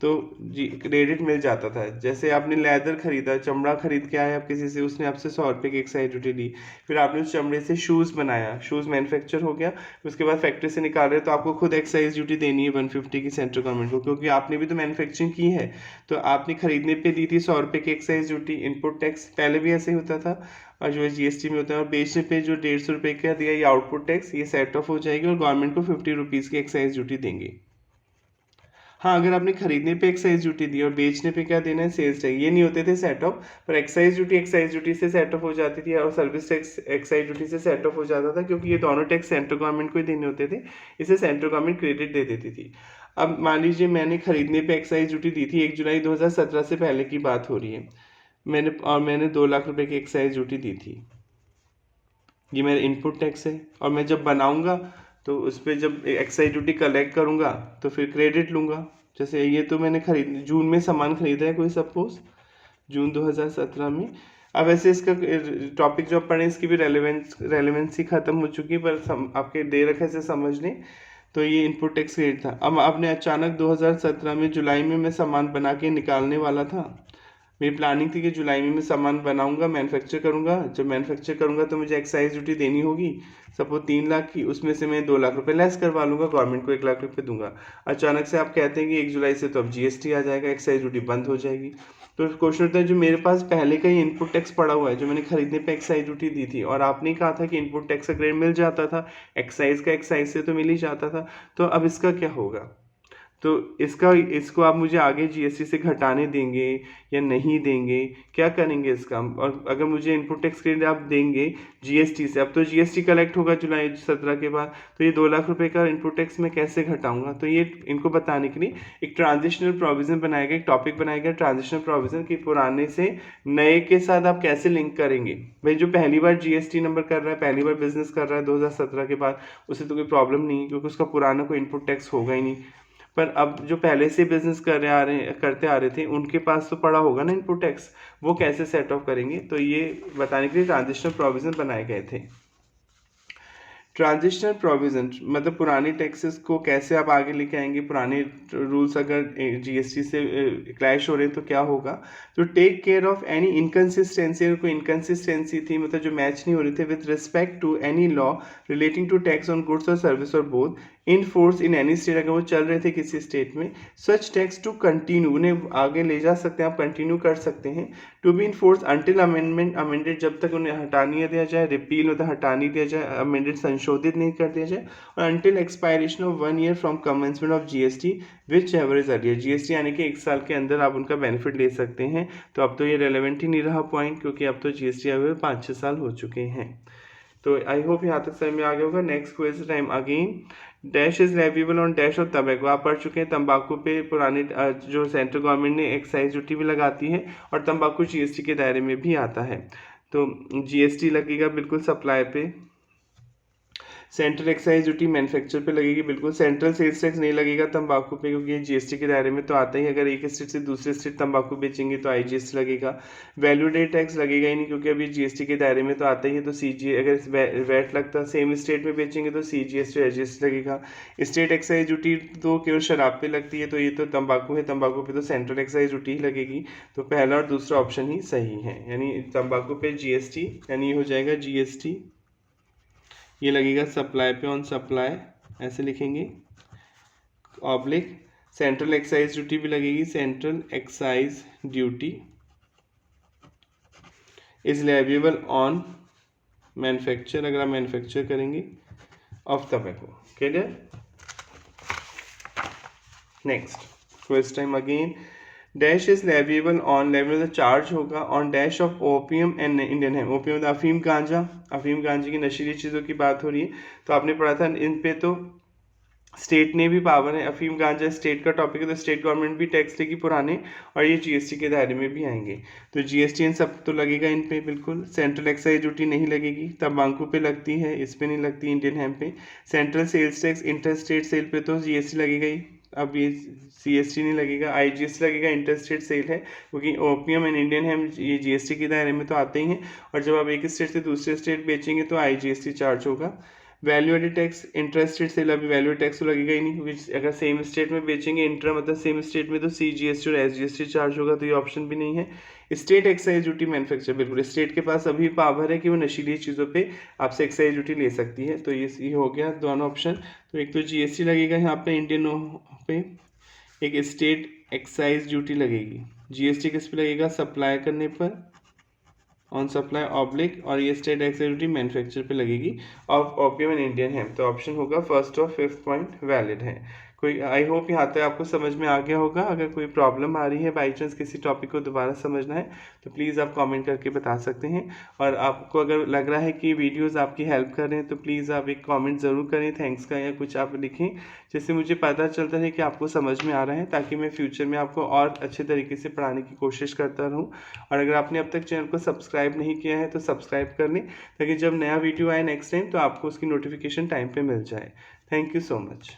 तो जी क्रेडिट मिल जाता था। जैसे आपने लेदर खरीदा, चमड़ा खरीद के आए आप किसी से, उसने आपसे 100 रुपये की एक्साइज ड्यूटी ली, फिर आपने उस चमड़े से शूज़ बनाया, शूज़ मैन्युफैक्चर हो गया, उसके बाद फैक्ट्री से निकाल रहे तो आपको खुद एक्साइज ड्यूटी देनी है 150 की सेंट्रल गवर्नमेंट को, क्योंकि आपने भी तो मैन्युफैक्चरिंग की है। तो आपने खरीदने पे दी थी 100 रुपये की एक्साइज ड्यूटी, इनपुट टैक्स पहले भी ऐसे ही होता था और जो है जीएसटी में होता है, और बेचने पे जो 150 रुपये का दिया ये आउटपुट टैक्स, ये सेट ऑफ हो जाएगी और गवर्नमेंट को 50 रुपीज़ की एक्साइज ड्यूटी देंगे। हाँ, अगर आपने खरीदने पे एक्साइज ड्यूटी दी और बेचने पे क्या देना है, सेल्स टैक्स, ये नहीं होते थे सेट ऑफ, पर एक्साइज ड्यूटी से सेट ऑफ हो जाती थी और सर्विस टैक्स एक्साइज ड्यूटी से सेट ऑफ हो जाता था, क्योंकि ये दोनों टैक्स सेंट्रल गवर्नमेंट को ही देने होते थे, इसे सेंट्रल गवर्नमेंट क्रेडिट दे देती थी। अब मान लीजिए मैंने खरीदने पे एक्साइज ड्यूटी दी थी, 1 जुलाई 2017 से पहले की बात हो रही है, मैंने 2 लाख रुपए की एक्साइज ड्यूटी दी थी, ये मेरा इनपुट टैक्स है, और मैं जब बनाऊंगा तो उस पर जब एक्साइज ड्यूटी कलेक्ट करूंगा तो फिर क्रेडिट लूंगा। जैसे ये तो मैंने जून में सामान खरीदा है कोई, सपोज जून 2017 में। अब ऐसे इसका टॉपिक जो पढ़े इसकी भी रेलेवेंसी खत्म हो चुकी है, पर आपके दे रखा है समझ लें। तो ये इनपुट टैक्स क्रेडिट था। अब आपने अचानक 2017 में जुलाई में मैं सामान बना के निकालने वाला था, मेरी प्लानिंग थी कि जुलाई में मैं सामान बनाऊंगा, मैन्युफैक्चर करूंगा, जब मैन्युफैक्चर करूंगा तो मुझे एक्साइज ड्यूटी देनी होगी, सपोज 3 लाख की, उसमें से मैं 2 लाख रुपए लेस करवा लूंगा, गवर्नमेंट को 1 लाख रुपए दूंगा। अचानक से आप कहते हैं कि 1 जुलाई से तो अब जीएसटी आ जाएगा, एक्साइज ड्यूटी बंद हो जाएगी। तो क्वेश्चन होता है, जो मेरे पास पहले का ही इनपुट टैक्स पड़ा हुआ है, जो मैंने खरीदने पे एक्साइज ड्यूटी दी थी, और आपने कहा था कि इनपुट टैक्स का क्रेडिट मिल जाता था, एक्साइज का एक्साइज से तो मिल ही जाता था, तो अब इसका क्या होगा। तो इसको आप मुझे आगे जीएसटी से घटाने देंगे या नहीं देंगे, क्या करेंगे इसका। और अगर मुझे इनपुट टैक्स क्रेडिट आप देंगे जीएसटी से, अब तो जीएसटी कलेक्ट होगा जुलाई 17 के बाद, तो ये 2 लाख रुपए का इनपुट टैक्स मैं कैसे घटाऊंगा। तो ये इनको बताने के लिए एक ट्रांजिशनल प्रोविजन बनाया गया, एक टॉपिक बनाया गया ट्रांजिशनल प्रोविजन, कि पुराने से नए के साथ आप कैसे लिंक करेंगे। भाई जो पहली बार जीएसटी नंबर कर रहा है, पहली बार बिजनेस कर रहा है 2017 के बाद, उसे तो कोई प्रॉब्लम नहीं, क्योंकि उसका पुराना कोई इनपुट टैक्स होगा ही नहीं। पर अब जो पहले से बिजनेस करते आ रहे थे, उनके पास तो पड़ा होगा ना इनपुट टैक्स, वो कैसे सेट ऑफ करेंगे। तो ये बताने के लिए ट्रांजिशनल प्रोविजन बनाए गए थे। ट्रांजिशनल प्रोविजन मतलब पुराने टैक्सेस को कैसे आप आगे लेके आएंगे, पुराने रूल्स अगर जीएसटी से क्लैश हो रहे हैं तो क्या होगा। तो take care of any inconsistency, अगर कोई इनकन्सिस्टेंसी थी, मतलब जो मैच नहीं हो रही थे with respect to any law relating to tax on goods और सर्विस और both in force in any state, अगर वो चल रहे थे किसी स्टेट में, सच टैक्स टू कंटिन्यू, उन्हें आगे ले जा सकते हैं, आप कंटिन्यू कर सकते हैं। To be in force until amended, जब तक उन्हें हटा नहीं दिया जाए, रिपील मतलब हटा नहीं दिया जाए, अमेंडेड संशोधित नहीं कर दिया जाए, और until expiration of 1 year from commencement of GST which ever is earlier, GST आने के 1 साल के अंदर आप उनका बेनिफिट ले सकते हैं। तो अब तो ये रेलेवेंट ही नहीं रहा पॉइंट, क्योंकि अब तो जीएसटी आए हुए 5-6 साल हो चुके हैं। तो आई होप यहाँ तक समझ में आ गया होगा। Next question time again, dash is leviable on dash of तंबाकू, आप पढ़ चुके हैं तंबाकू पे पुराने जो सेंट्रल गवर्नमेंट ने एक्साइज ड्यूटी भी लगाती है, और तंबाकू जीएसटी के दायरे में भी आता है। तो जीएसटी लगेगा बिल्कुल सप्लाई पे, सेंट्रल एक्साइज ड्यूटी मैन्युफैक्चर पे लगेगी, बिल्कुल सेंट्रल सेल्स टैक्स नहीं लगेगा तंबाकू पे, क्योंकि ये जीएसटी के दायरे में तो आता ही। अगर एक स्टेट से दूसरे स्टेट तंबाकू बेचेंगे तो आईजीएसटी लगेगा। वैल्यू एडेड टैक्स लगेगा ही नहीं, क्योंकि अभी जीएसटी के दायरे में तो आता ही है। तो सीजी अगर वैट लगता सेम स्टेट में बेचेंगे तो सीजीएसटी आईजीएसटी लगेगा। स्टेट एक्साइज ड्यूटी तो केवल शराब पे लगती है, तो ये तो तंबाकू है, तंबाकू पे तो सेंट्रल एक्साइज ड्यूटी ही लगेगी। तो पहला और दूसरा ऑप्शन ही सही है, यानी तंबाकू पे जीएसटी, यानी ये हो जाएगा जीएसटी, ये लगेगा सप्लाई पे ऑन सप्लाई ऐसे लिखेंगे, ऑब्लिक सेंट्रल एक्साइज ड्यूटी भी लगेगी, central excise duty is leviable on manufacture, अगर आप मैन्युफैक्चर करेंगे of tobacco. Clear? Next question again, dash is leviable on, leviable charge होगा on dash of opium and Indian hemp. Opium अफीम गांजा, अफीम गांजे की नशीली चीज़ों की बात हो रही है। तो आपने पढ़ा था इन पे तो स्टेट ने भी पावर है, अफीम गांजा स्टेट का टॉपिक है तो स्टेट गवर्नमेंट भी टैक्स लेगी पुराने, और ये जीएसटी के दायरे में भी आएंगे। तो जीएसटी इन सब तो लगेगा इन पे बिल्कुल। सेंट्रल एक्साइज ड्यूटी नहीं लगेगी, तंबाकू पे लगती है, इस पे नहीं लगती, इंडियन हेम्प पे। Central sales tax interstate sale पे तो जीएसटी लगेगा ही, अब ये सीएसटी नहीं लगेगा। आईजीएसटी लगेगा, इंटर स्टेट सेल है, क्योंकि ओपियम एंड इंडियन हेम्प ये जीएसटी के दायरे में तो आते ही हैं, और जब आप एक स्टेट से दूसरे स्टेट बेचेंगे तो आईजीएसटी चार्ज होगा। Value added tax interested sale, अभी वैल्यू टैक्स तो लगेगा ही नहीं, क्योंकि अगर सेम स्टेट में बेचेंगे, इंटर मतलब सेम स्टेट में, तो सीजीएसटी और एसजीएसटी चार्ज होगा, तो ये ऑप्शन भी नहीं है। स्टेट एक्साइज ड्यूटी मैन्युफैक्चर, बिल्कुल स्टेट के पास अभी पावर है कि वो नशीली चीज़ों पे आपसे एक्साइज ड्यूटी ले सकती है, तो ये हो गया दोनों ऑप्शन। तो एक तो जीएसटी लगेगा यहाँ पे इंडियन पे, एक स्टेट एक्साइज ड्यूटी लगेगी। जीएसटी किस पे लगेगा? सप्लाई करने पर, ऑन सप्लाई ऑब्लिक, और ये स्टेट एक्साइज ड्यूटी मैन्युफैक्चर पे लगेगी of opium and Indian hemp. तो ऑप्शन होगा फर्स्ट और फिफ्थ पॉइंट वैलिड है। कोई आई होप यहाँ तक आपको समझ में आ गया होगा। अगर कोई प्रॉब्लम आ रही है, बाई चांस किसी टॉपिक को दोबारा समझना है, तो प्लीज़ आप कमेंट करके बता सकते हैं। और आपको अगर लग रहा है कि वीडियोस आपकी हेल्प कर रहे हैं, तो प्लीज़ आप एक कमेंट ज़रूर करें, थैंक्स का या कुछ आप लिखें, जिससे मुझे पता चलता है कि आपको समझ में आ रहा है, ताकि मैं फ्यूचर में आपको और अच्छे तरीके से पढ़ाने की कोशिश करता रहूँ। और अगर आपने अब तक चैनल को सब्सक्राइब नहीं किया है तो सब्सक्राइब कर लें, ताकि जब नया वीडियो आए नेक्स्ट टाइम तो आपको उसकी नोटिफिकेशन टाइम पे मिल जाए। Thank you so much.